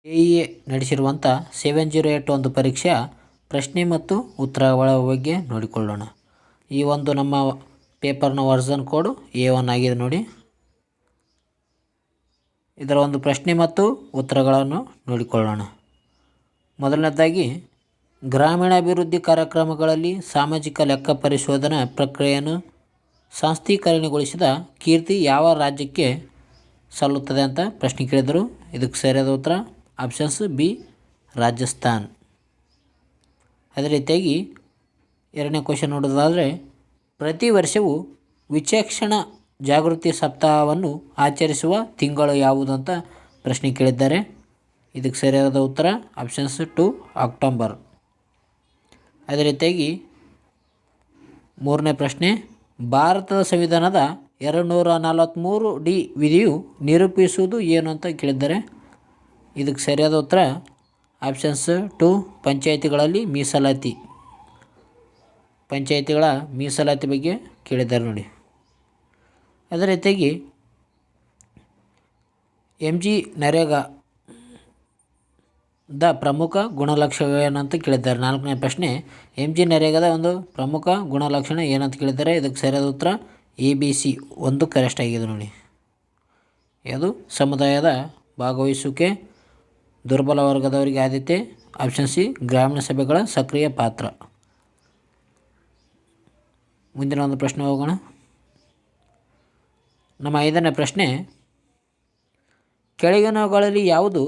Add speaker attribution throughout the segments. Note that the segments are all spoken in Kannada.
Speaker 1: ಎ ನಡೆಸಿರುವಂಥ 708 ಒಂದು ಪರೀಕ್ಷೆಯ ಪ್ರಶ್ನೆ ಮತ್ತು ಉತ್ತರಗಳ ಬಗ್ಗೆ ನೋಡಿಕೊಳ್ಳೋಣ. ಈ ಒಂದು ನಮ್ಮ ಪೇಪರ್ನ ವರ್ಸನ್ ಕೋಡು A1 ಆಗಿದೆ ನೋಡಿ. ಇದರ ಒಂದು ಪ್ರಶ್ನೆ ಮತ್ತು ಉತ್ತರಗಳನ್ನು ನೋಡಿಕೊಳ್ಳೋಣ. ಮೊದಲನೇದಾಗಿ, ಗ್ರಾಮೀಣಾಭಿವೃದ್ಧಿ ಕಾರ್ಯಕ್ರಮಗಳಲ್ಲಿ ಸಾಮಾಜಿಕ ಲೆಕ್ಕ ಪರಿಶೋಧನಾ ಪ್ರಕ್ರಿಯೆಯನ್ನು ಸಾಂಸ್ಥೀಕರಣಗೊಳಿಸಿದ ಕೀರ್ತಿ ಯಾವ ರಾಜ್ಯಕ್ಕೆ ಸಲ್ಲುತ್ತದೆ ಅಂತ ಪ್ರಶ್ನೆ ಕೇಳಿದರು. ಇದಕ್ಕೆ ಸರಿಯಾದ ಉತ್ತರ ಆಪ್ಷನ್ಸ್ ಬಿ, ರಾಜಸ್ಥಾನ್. ಅದೇ ರೀತಿಯಾಗಿ ಎರಡನೇ ಕ್ವಶನ್ ನೋಡೋದಾದರೆ, ಪ್ರತಿ ವರ್ಷವೂ ವಿಚಕ್ಷಣ ಜಾಗೃತಿ ಸಪ್ತಾಹವನ್ನು ಆಚರಿಸುವ ತಿಂಗಳು ಯಾವುದು ಅಂತ ಪ್ರಶ್ನೆ ಕೇಳಿದ್ದಾರೆ. ಇದಕ್ಕೆ ಸರಿಯಾದ ಉತ್ತರ ಆಪ್ಷನ್ಸ್ 2, ಅಕ್ಟೋಬರ್. ಅದೇ ರೀತಿಯಾಗಿ ಮೂರನೇ ಪ್ರಶ್ನೆ, ಭಾರತದ ಸಂವಿಧಾನದ 243D ವಿಧಿಯು ನಿರೂಪಿಸುವುದು ಏನು ಅಂತ ಕೇಳಿದ್ದಾರೆ. ಇದಕ್ಕೆ ಸರಿಯಾದ ಉತ್ತರ ಆಪ್ಷನ್ಸ್ 2, ಪಂಚಾಯಿತಿಗಳಲ್ಲಿ ಮೀಸಲಾತಿ. ಪಂಚಾಯಿತಿಗಳ ಮೀಸಲಾತಿ ಬಗ್ಗೆ ಕೇಳಿದ್ದಾರೆ ನೋಡಿ. ಅದೇ ರೀತಿಯಾಗಿ MG ನರೇಗಾ ದ ಪ್ರಮುಖ ಗುಣಲಕ್ಷಣ ಏನಂತ ಕೇಳಿದ್ದಾರೆ. ನಾಲ್ಕನೇ ಪ್ರಶ್ನೆ, MG ನರೇಗಾದ ಒಂದು ಪ್ರಮುಖ ಗುಣಲಕ್ಷಣ ಏನಂತ ಕೇಳಿದ್ದಾರೆ. ಇದಕ್ಕೆ ಸರಿಯಾದ ಉತ್ತರ ABC, ಒಂದು ಕರೆಕ್ಟ್ ಆಗಿದೆ ನೋಡಿ. ಅದು ಸಮುದಾಯದ ಭಾಗವಹಿಸುವಿಕೆ, ದುರ್ಬಲ ವರ್ಗದವರಿಗೆ ಆದ್ಯತೆ, ಆಪ್ಷನ್ ಸಿ, ಗ್ರಾಮೀಣ ಸಭೆಗಳ ಸಕ್ರಿಯ ಪಾತ್ರ. ಮುಂದಿನ ಒಂದು ಪ್ರಶ್ನೆ ಹೋಗೋಣ. ನಮ್ಮ ಐದನೇ ಪ್ರಶ್ನೆ, ಕೆಳಗಿನವುಗಳಲ್ಲಿ ಯಾವುದು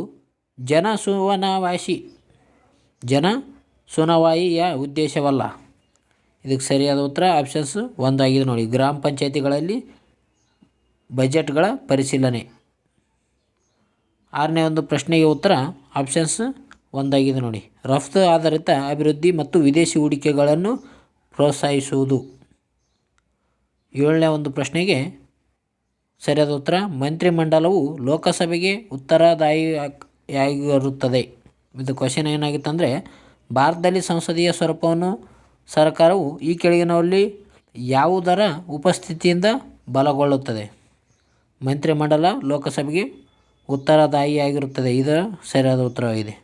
Speaker 1: ಜನಸುನಾವಾಯಿಯ ಉದ್ದೇಶವಲ್ಲ? ಇದಕ್ಕೆ ಸರಿಯಾದ ಉತ್ತರ ಆಪ್ಷನ್ಸ್ 1 ಆಗಿದೆ ನೋಡಿ. ಗ್ರಾಮ ಪಂಚಾಯಿತಿಗಳಲ್ಲಿ ಬಜೆಟ್ಗಳ ಪರಿಶೀಲನೆ. ಆರನೇ ಒಂದು ಪ್ರಶ್ನೆಗೆ ಉತ್ತರ ಆಪ್ಷನ್ಸ್ 1 ಆಗಿದೆ ನೋಡಿ. ರಫ್ತು ಆಧಾರಿತ ಅಭಿವೃದ್ಧಿ ಮತ್ತು ವಿದೇಶಿ ಹೂಡಿಕೆಗಳನ್ನು ಪ್ರೋತ್ಸಾಹಿಸುವುದು. ಏಳನೇ ಒಂದು ಪ್ರಶ್ನೆಗೆ ಸರಿಯಾದ ಉತ್ತರ, ಮಂತ್ರಿಮಂಡಲವು ಲೋಕಸಭೆಗೆ ಉತ್ತರದಾಯಿಯಾಗಿರುತ್ತದೆ. ಇದು ಕ್ವಶನ್ ಏನಾಗಿತ್ತಂದರೆ, ಭಾರತದಲ್ಲಿ ಸಂಸದೀಯ ಸ್ವರೂಪವನ್ನು ಸರ್ಕಾರವು ಈ ಕೆಳಗಿನವರಲ್ಲಿ ಯಾವುದರ ಉಪಸ್ಥಿತಿಯಿಂದ ಬಲಗೊಳ್ಳುತ್ತದೆ? ಮಂತ್ರಿಮಂಡಲ ಲೋಕಸಭೆಗೆ ಉತ್ತರದಾಯಿಯಾಗಿರುತ್ತದೆ. ಇದರ ಸರಿಯಾದ ಉತ್ತರವಾಗಿದೆ.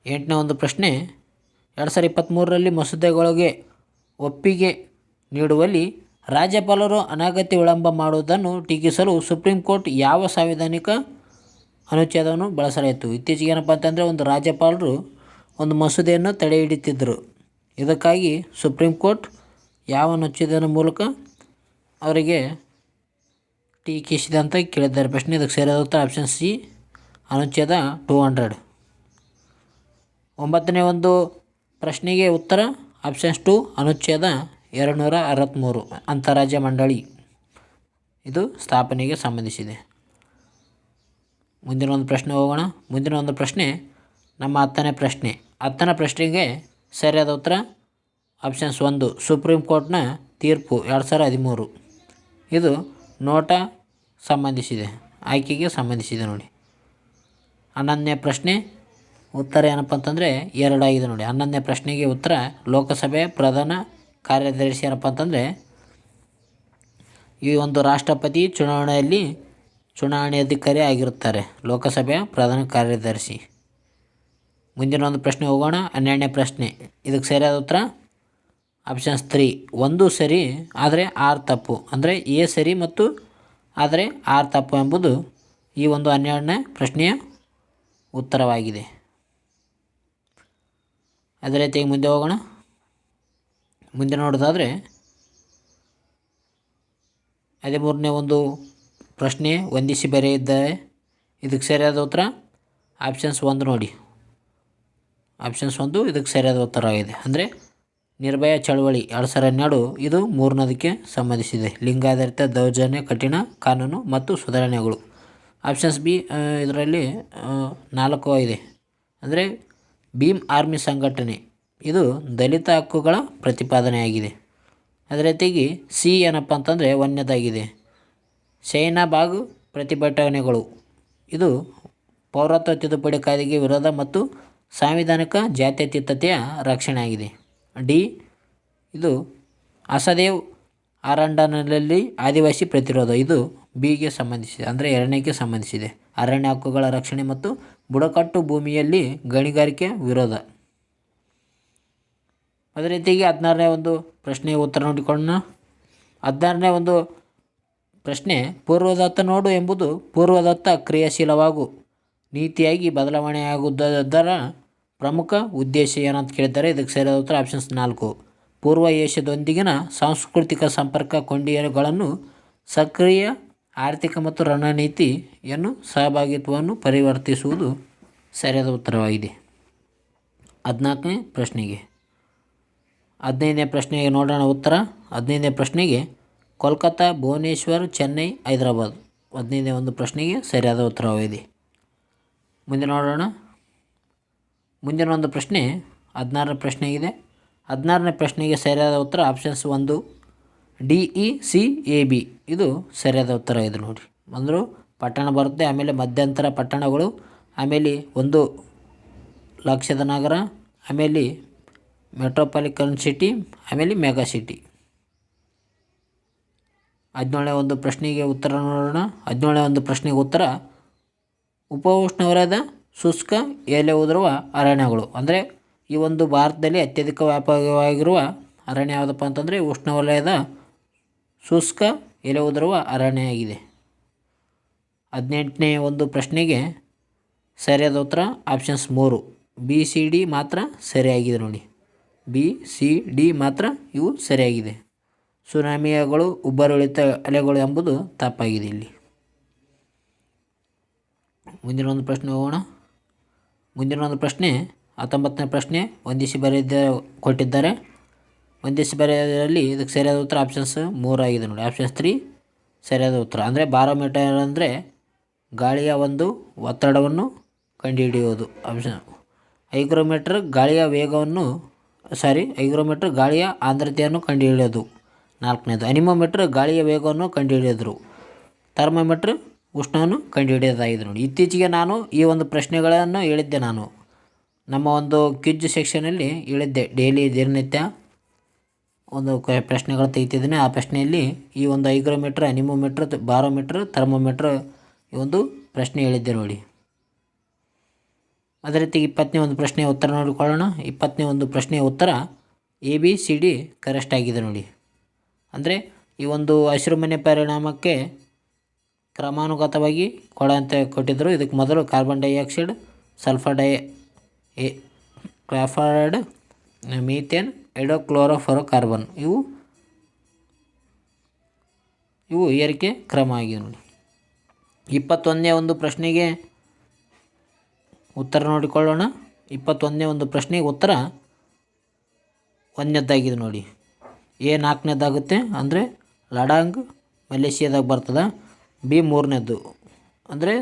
Speaker 1: ಎಂಟನೇ ಒಂದು ಪ್ರಶ್ನೆ, 2023ರಲ್ಲಿ ಮಸೂದೆಗಳಿಗೆ ಒಪ್ಪಿಗೆ ನೀಡುವಲ್ಲಿ ರಾಜ್ಯಪಾಲರು ಅನಗತ್ಯ ವಿಳಂಬ ಮಾಡುವುದನ್ನು ಟೀಕಿಸಲು ಸುಪ್ರೀಂ ಕೋರ್ಟ್ ಯಾವ ಸಾಂವಿಧಾನಿಕ ಅನುಚ್ಛೇದವನ್ನು ಬಳಸಲಾಯಿತು? ಇತ್ತೀಚೆಗೆ ಏನಪ್ಪ ಅಂತಂದರೆ, ಒಂದು ರಾಜ್ಯಪಾಲರು ಒಂದು ಮಸೂದೆಯನ್ನು ತಡೆ ಹಿಡಿತಿದ್ದರು. ಇದಕ್ಕಾಗಿ ಸುಪ್ರೀಂ ಕೋರ್ಟ್ ಯಾವ ಅನುಚ್ಛೇದದ ಮೂಲಕ ಅವರಿಗೆ ಟೀಕಿಸಿದೆ ಅಂತ ಕೇಳಿದ್ದಾರೆ ಪ್ರಶ್ನೆ. ಇದಕ್ಕೆ ಸರಿಯಾದ ಉತ್ತರ ಆಪ್ಷನ್ ಸಿ, ಅನುಚ್ಛೇದ 200. ಒಂಬತ್ತನೇ ಒಂದು ಪ್ರಶ್ನೆಗೆ ಉತ್ತರ ಆಪ್ಷನ್ಸ್ 2, ಅನುಚ್ಛೇದ 263, ಅಂತಾರಾಜ್ಯ ಮಂಡಳಿ. ಇದು ಸ್ಥಾಪನೆಗೆ ಸಂಬಂಧಿಸಿದೆ. ಮುಂದಿನ ಒಂದು ಪ್ರಶ್ನೆ ಹೋಗೋಣ. ಮುಂದಿನ ಒಂದು ಪ್ರಶ್ನೆ ನಮ್ಮ 10ನೇ ಪ್ರಶ್ನೆ. 10ನೇ ಪ್ರಶ್ನೆಗೆ ಸರಿಯಾದ ಉತ್ತರ ಆಪ್ಷನ್ಸ್ 1, ಸುಪ್ರೀಂ ಕೋರ್ಟ್ನ ತೀರ್ಪು 2013. ಇದು ನೋಟ ಸಂಬಂಧಿಸಿದೆ, ಆಯ್ಕೆಗೆ ಸಂಬಂಧಿಸಿದೆ ನೋಡಿ. 11ನೇ ಪ್ರಶ್ನೆ ಉತ್ತರ ಏನಪ್ಪ ಅಂತಂದರೆ 2 ಆಗಿದೆ ನೋಡಿ. 11ನೇ ಪ್ರಶ್ನೆಗೆ ಉತ್ತರ, ಲೋಕಸಭೆಯ ಪ್ರಧಾನ ಕಾರ್ಯದರ್ಶಿ ಏನಪ್ಪ ಅಂತಂದರೆ, ಈ ಒಂದು ರಾಷ್ಟ್ರಪತಿ ಚುನಾವಣೆಯಲ್ಲಿ ಚುನಾವಣಾಧಿಕಾರಿ ಆಗಿರುತ್ತಾರೆ, ಲೋಕಸಭೆಯ ಪ್ರಧಾನ ಕಾರ್ಯದರ್ಶಿ. ಮುಂದಿನ ಒಂದು ಪ್ರಶ್ನೆ ಹೋಗೋಣ. 12ನೇ ಪ್ರಶ್ನೆ. ಇದಕ್ಕೆ ಸರಿಯಾದ ಉತ್ತರ ಆಪ್ಷನ್ಸ್ 3, 1 ಸರಿ ಆದರೆ 6 ತಪ್ಪು. ಅಂದರೆ ಎ ಸರಿ ಮತ್ತು ಆದರೆ 6 ತಪ್ಪು ಎಂಬುದು ಈ ಒಂದು 12ನೇ ಪ್ರಶ್ನೆಯ ಉತ್ತರವಾಗಿದೆ. ಅದೇ ರೀತಿಯಾಗಿ ಮುಂದೆ ಹೋಗೋಣ. ಮುಂದೆ ನೋಡೋದಾದರೆ 13ನೇ ಒಂದು ಪ್ರಶ್ನೆ ವಂದಿಸಿ ಬರೆಯಿದ್ದಾರೆ. ಇದಕ್ಕೆ ಸರಿಯಾದ ಉತ್ತರ ಆಪ್ಷನ್ಸ್ 1 ನೋಡಿ. ಆಪ್ಷನ್ಸ್ 1 ಇದಕ್ಕೆ ಸರಿಯಾದ ಉತ್ತರವಾಗಿದೆ. ಅಂದರೆ ನಿರ್ಭಯ ಚಳವಳಿ 2012, ಇದು 3ನೇದಕ್ಕೆ ಸಂಬಂಧಿಸಿದೆ. ಲಿಂಗಾಧಾರಿತ ದೌರ್ಜನ್ಯ ಕಠಿಣ ಕಾನೂನು ಮತ್ತು ಸುಧಾರಣೆಗಳು. ಆಪ್ಷನ್ಸ್ ಬಿ ಇದರಲ್ಲಿ 4 ಇದೆ. ಅಂದರೆ ಭೀಮ್ ಆರ್ಮಿ ಸಂಘಟನೆ, ಇದು ದಲಿತ ಹಕ್ಕುಗಳ ಪ್ರತಿಪಾದನೆಯಾಗಿದೆ. ಅದೇ ರೀತಿಯಾಗಿ ಸಿ ಏನಪ್ಪ ಅಂತಂದರೆ 1ನೇದಾಗಿದೆ. ಶಹೀನಾಬಾಗ್ ಪ್ರತಿಭಟನೆಗಳು, ಇದು ಪೌರತ್ವ ತಿದ್ದುಪಡಿ ಕಾಯ್ದೆಗೆ ವಿರೋಧ ಮತ್ತು ಸಾಂವಿಧಾನಿಕ ಜಾತ್ಯತೀತತೆಯ ರಕ್ಷಣೆ ಆಗಿದೆ. ಡಿ ಇದು ಅಸದೇವ್ ಅರಂಡನಲ್ಲಿ ಆದಿವಾಸಿ ಪ್ರತಿರೋಧ, ಇದು ಬಿಗೆ ಸಂಬಂಧಿಸಿದೆ, ಅಂದರೆ 2ನೇಗೆ ಸಂಬಂಧಿಸಿದೆ. ಅರಣ್ಯ ಹಕ್ಕುಗಳ ರಕ್ಷಣೆ ಮತ್ತು ಬುಡಕಟ್ಟು ಭೂಮಿಯಲ್ಲಿ ಗಣಿಗಾರಿಕೆ ವಿರೋಧ. ಅದೇ ರೀತಿಯಾಗಿ 16ನೇ ಒಂದು ಪ್ರಶ್ನೆಗೆ ಉತ್ತರ ನೋಡಿಕೊಳ್ಳೋಣ. 16ನೇ ಒಂದು ಪ್ರಶ್ನೆ, ಪೂರ್ವದತ್ತ ನೋಡು ಎಂಬುದು ಪೂರ್ವದತ್ತ ಕ್ರಿಯಾಶೀಲವಾಗು ನೀತಿಯಾಗಿ ಬದಲಾವಣೆಯಾಗುವುದರ ಪ್ರಮುಖ ಉದ್ದೇಶ ಏನಂತ ಕೇಳಿದ್ದಾರೆ. ಇದಕ್ಕೆ ಸರಿಯಾದ ಉತ್ತರ ಆಪ್ಷನ್ಸ್ 4. ಪೂರ್ವ ಏಷ್ಯಾದೊಂದಿಗಿನ ಸಾಂಸ್ಕೃತಿಕ ಸಂಪರ್ಕ ಕೊಂಡಿಗಳನ್ನು ಸಕ್ರಿಯ ಆರ್ಥಿಕ ಮತ್ತು ರಣನೀತಿಯನ್ನು ಸಹಭಾಗಿತ್ವವನ್ನು ಪರಿವರ್ತಿಸುವುದು ಸರಿಯಾದ ಉತ್ತರವಾಗಿದೆ. 14ನೇ ಪ್ರಶ್ನೆಗೆ 15ನೇ ಪ್ರಶ್ನೆಗೆ ನೋಡೋಣ ಉತ್ತರ. 15ನೇ ಪ್ರಶ್ನೆಗೆ ಕೋಲ್ಕತ್ತಾ, ಭುವನೇಶ್ವರ್, ಚೆನ್ನೈ, ಹೈದರಾಬಾದ್ 15ನೇ ಒಂದು ಪ್ರಶ್ನೆಗೆ ಸರಿಯಾದ ಉತ್ತರವಾಗಿದೆ. ಮುಂದೆ ನೋಡೋಣ. ಮುಂದಿನ ಒಂದು ಪ್ರಶ್ನೆ 16ನೇ ಪ್ರಶ್ನೆಗಿದೆ. 16ನೇ ಪ್ರಶ್ನೆಗೆ ಸರಿಯಾದ ಉತ್ತರ ಆಪ್ಷನ್ಸ್ 1 DECAB ಇದು ಸರಿಯಾದ ಉತ್ತರ ಇದೆ ನೋಡಿ. ಅಂದರೂ ಪಟ್ಟಣ ಬರುತ್ತೆ, ಆಮೇಲೆ ಮಧ್ಯಂತರ ಪಟ್ಟಣಗಳು, ಆಮೇಲೆ 1 ಲಕ್ಷದ ನಗರ, ಆಮೇಲೆ ಮೆಟ್ರೋಪಾಲಿಟನ್ ಸಿಟಿ, ಆಮೇಲೆ ಮೆಗಾ ಸಿಟಿ. 17ನೇ ಒಂದು ಪ್ರಶ್ನೆಗೆ ಉತ್ತರ ನೋಡೋಣ. 17ನೇ ಒಂದು ಪ್ರಶ್ನೆಗೆ ಉತ್ತರ ಉಪಉಷ್ಣವಲಯದ ಶುಷ್ಕ ಎಲೆ ಉದುರುವ ಅರಣ್ಯಗಳು. ಅಂದರೆ ಈ ಒಂದು ಭಾರತದಲ್ಲಿ ಅತ್ಯಧಿಕ ವ್ಯಾಪಕವಾಗಿರುವ ಅರಣ್ಯ ಯಾವುದಪ್ಪ ಅಂತಂದರೆ ಉಷ್ಣವಲಯದ ಶುಷ್ಕ ಎಲೆ ಉದುರುವ ಅರಣ್ಯ ಆಗಿದೆ. 18ನೇ ಒಂದು ಪ್ರಶ್ನೆಗೆ ಸರಿಯಾದ ಉತ್ತರ ಆಪ್ಷನ್ಸ್ 3 BCD ಮಾತ್ರ ಸರಿಯಾಗಿದೆ ನೋಡಿ. BCD ಮಾತ್ರ ಇವು ಸರಿಯಾಗಿದೆ. ಸುನಾಮಿಗಳು ಉಬ್ಬರವಿಳಿತ ಅಲೆಗಳು ಎಂಬುದು ತಪ್ಪಾಗಿದೆ ಇಲ್ಲಿ. ಮುಂದಿನ ಒಂದು ಪ್ರಶ್ನೆ ಹೋಗೋಣ. ಮುಂದಿನ ಒಂದು ಪ್ರಶ್ನೆ 19ನೇ ಪ್ರಶ್ನೆ ಹೊಂದಿಸಿ ಕೊಟ್ಟಿದ್ದಾರೆ. ಹೊಂದಿಸಿ ಬರೆಯೋದರಲ್ಲಿ ಇದಕ್ಕೆ ಸರಿಯಾದ ಉತ್ತರ ಆಪ್ಷನ್ಸ್ 3 ಆಗಿದೆ ನೋಡಿ. ಆಪ್ಷನ್ಸ್ 3 ಸರಿಯಾದ ಉತ್ತರ. ಅಂದರೆ ಬಾರೋಮೀಟರ್ ಅಂದರೆ ಗಾಳಿಯ ಒಂದು ಒತ್ತಡವನ್ನು ಕಂಡುಹಿಡಿಯುವುದು. ಆಪ್ಷನ್ ಹೈಗ್ರೋಮೀಟರ್ ಗಾಳಿಯ ವೇಗವನ್ನು ಹೈಗ್ರೋಮೀಟರ್ ಗಾಳಿಯ ಆರ್ದ್ರತೆಯನ್ನು ಕಂಡುಹಿಡಿಯೋದು. 4ನೇದು ಅನಿಮೋಮೀಟರ್ ಗಾಳಿಯ ವೇಗವನ್ನು ಕಂಡುಹಿಡಿಯೋದು. ಥರ್ಮೋಮೀಟರ್ ಉಷ್ಣವನ್ನು ಕಂಡುಹಿಡಿಯೋದಾಗಿದೆ ನೋಡಿ. ಇತ್ತೀಚೆಗೆ ನಾನು ಈ ಒಂದು ಪ್ರಶ್ನೆಗಳನ್ನು ಹೇಳಿದ್ದೆ. ನಾನು ನಮ್ಮ ಒಂದು ಕ್ವಿಜ್ ಸೆಕ್ಷನಲ್ಲಿ ಹೇಳಿದ್ದೆ. ಡೈಲಿ ದಿನನಿತ್ಯ ಒಂದು ಪ್ರಶ್ನೆಗಳು ತೆಗಿತಿದ್ದೀನಿ. ಆ ಪ್ರಶ್ನೆಯಲ್ಲಿ ಈ ಒಂದು ಹೈಗ್ರೋಮೀಟರ್, ಅನಿಮೋಮೀಟರ್, ಬಾರೋಮೀಟರ್, ಥರ್ಮೋಮೀಟರ್ ಈ ಒಂದು ಪ್ರಶ್ನೆ ಹೇಳಿದ್ದೆ ನೋಡಿ. ಅದೇ ರೀತಿ 20ನೇ ಒಂದು ಪ್ರಶ್ನೆಯ ಉತ್ತರ ನೋಡಿಕೊಳ್ಳೋಣ. 20ನೇ ಒಂದು ಪ್ರಶ್ನೆಯ ಉತ್ತರ ABCD ಕರೆಕ್ಟ್ ಆಗಿದೆ ನೋಡಿ. ಅಂದರೆ ಈ ಒಂದು ಹಸಿರುಮನೆ ಪರಿಣಾಮಕ್ಕೆ ಕ್ರಮಾನುಗತವಾಗಿ ಅಂತ ಕೊಟ್ಟಿದ್ದರು. ಇದಕ್ಕೆ ಮೊದಲು ಕಾರ್ಬನ್ ಡೈಆಕ್ಸೈಡ್, ಸಲ್ಫರ್ ಗ್ರಾಫೈಡ್, ಮೀಥೇನ್, ಹೈಡ್ರೋಕ್ಲೋರೋಫ್ಲೋರೋಕಾರ್ಬನ್ ಇವು ಏರಿಕೆ ಕ್ರಮ ಆಗಿದೆ ನೋಡಿ. 21ನೇ ಒಂದು ಪ್ರಶ್ನೆಗೆ ಉತ್ತರ ನೋಡಿಕೊಳ್ಳೋಣ. 21ನೇ ಒಂದು ಪ್ರಶ್ನೆಗೆ ಉತ್ತರ 1ನೇದಾಗಿದೆ ನೋಡಿ. A 4ನೇದಾಗುತ್ತೆ, ಅಂದರೆ ಲಡಾಂಗ್ ಮಲೇಷಿಯಾದಾಗ ಬರ್ತದೆ. B 3ನೇದು ಅಂದರೆ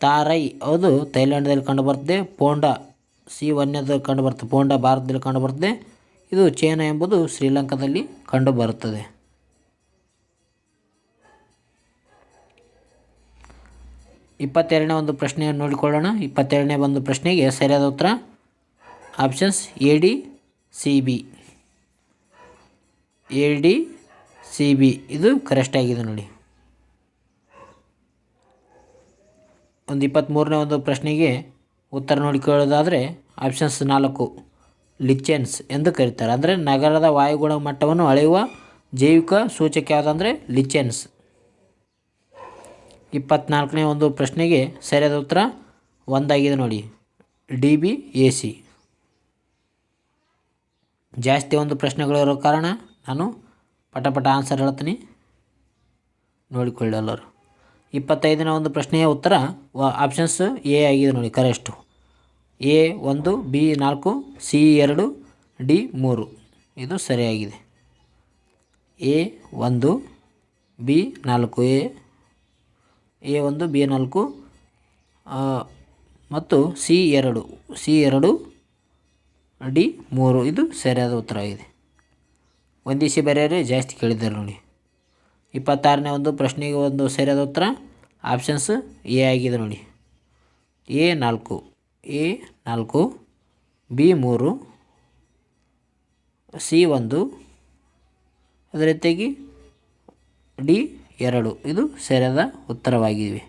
Speaker 1: ತಾರೈ, ಅದು ಥೈಲ್ಯಾಂಡ್ದಲ್ಲಿ ಕಂಡುಬರ್ತದೆ. ಪೋಂಡಾ C 1ನೇದು ಕಂಡುಬರ್ತದೆ. ಪೋಂಡಾ ಭಾರತದಲ್ಲಿ ಕಂಡುಬರ್ತದೆ. ಇದು ಚೈನಾ ಎಂಬುದು ಶ್ರೀಲಂಕಾದಲ್ಲಿ ಕಂಡುಬರುತ್ತದೆ. 22ನೇ ಒಂದು ಪ್ರಶ್ನೆಯನ್ನು ನೋಡಿಕೊಳ್ಳೋಣ. 22ನೇ ಒಂದು ಪ್ರಶ್ನೆಗೆ ಸರಿಯಾದ ಉತ್ತರ ಆಪ್ಷನ್ಸ್ ADCB ಇದು ಕರೆಕ್ಟ್ ಆಗಿದೆ ನೋಡಿ. ಒಂದು 23ನೇ ಒಂದು ಪ್ರಶ್ನೆಗೆ ಉತ್ತರ ನೋಡಿಕೊಳ್ಳೋದಾದರೆ ಆಪ್ಷನ್ಸ್ 4 ಲಿಚೆನ್ಸ್ ಎಂದು ಕರೀತಾರೆ. ಅಂದರೆ ನಗರದ ವಾಯುಗುಣ ಮಟ್ಟವನ್ನು ಅಳೆಯುವ ಜೈವಿಕ ಸೂಚಕ ಯಾವುದಂದರೆ ಲಿಚೆನ್ಸ್. 24ನೇ ಒಂದು ಪ್ರಶ್ನೆಗೆ ಸರಿಯಾದ ಉತ್ತರ 1 ಆಗಿದೆ ನೋಡಿ. DBAC. ಜಾಸ್ತಿ ಒಂದು ಪ್ರಶ್ನೆಗಳಿರೋ ಕಾರಣ ನಾನು ಪಟ ಆನ್ಸರ್ ಹೇಳ್ತೀನಿ, ನೋಡಿಕೊಳ್ಳಿ ಎಲ್ಲರೂ. 25ನೇ ಒಂದು ಪ್ರಶ್ನೆಯ ಉತ್ತರ ಆಪ್ಷನ್ಸ್ A ಆಗಿದೆ ನೋಡಿ. Correct A 1, B 4, C 2, D 3 ಇದು ಸರಿಯಾಗಿದೆ. A 1, B 4, A 1, B 4 ಮತ್ತು C 2, D 3 ಇದು ಸರಿಯಾದ ಉತ್ತರ ಆಗಿದೆ. ಹೊಂದಿಸಿ ಬರೆಯರೆ ಜಾಸ್ತಿ ಕೇಳಿದ್ದಾರೆ ನೋಡಿ. 26ನೇ ಒಂದು ಪ್ರಶ್ನೆಗೆ ಒಂದು ಸರಿಯಾದ ಉತ್ತರ ಆಪ್ಷನ್ಸ್ A ಆಗಿದೆ ನೋಡಿ. A 4, B 3, C 1, ಅದೇ ರೀತಿಯಾಗಿ D 2 ಇದು ಸರಿಯಾದ ಉತ್ತರವಾಗಿವೆ.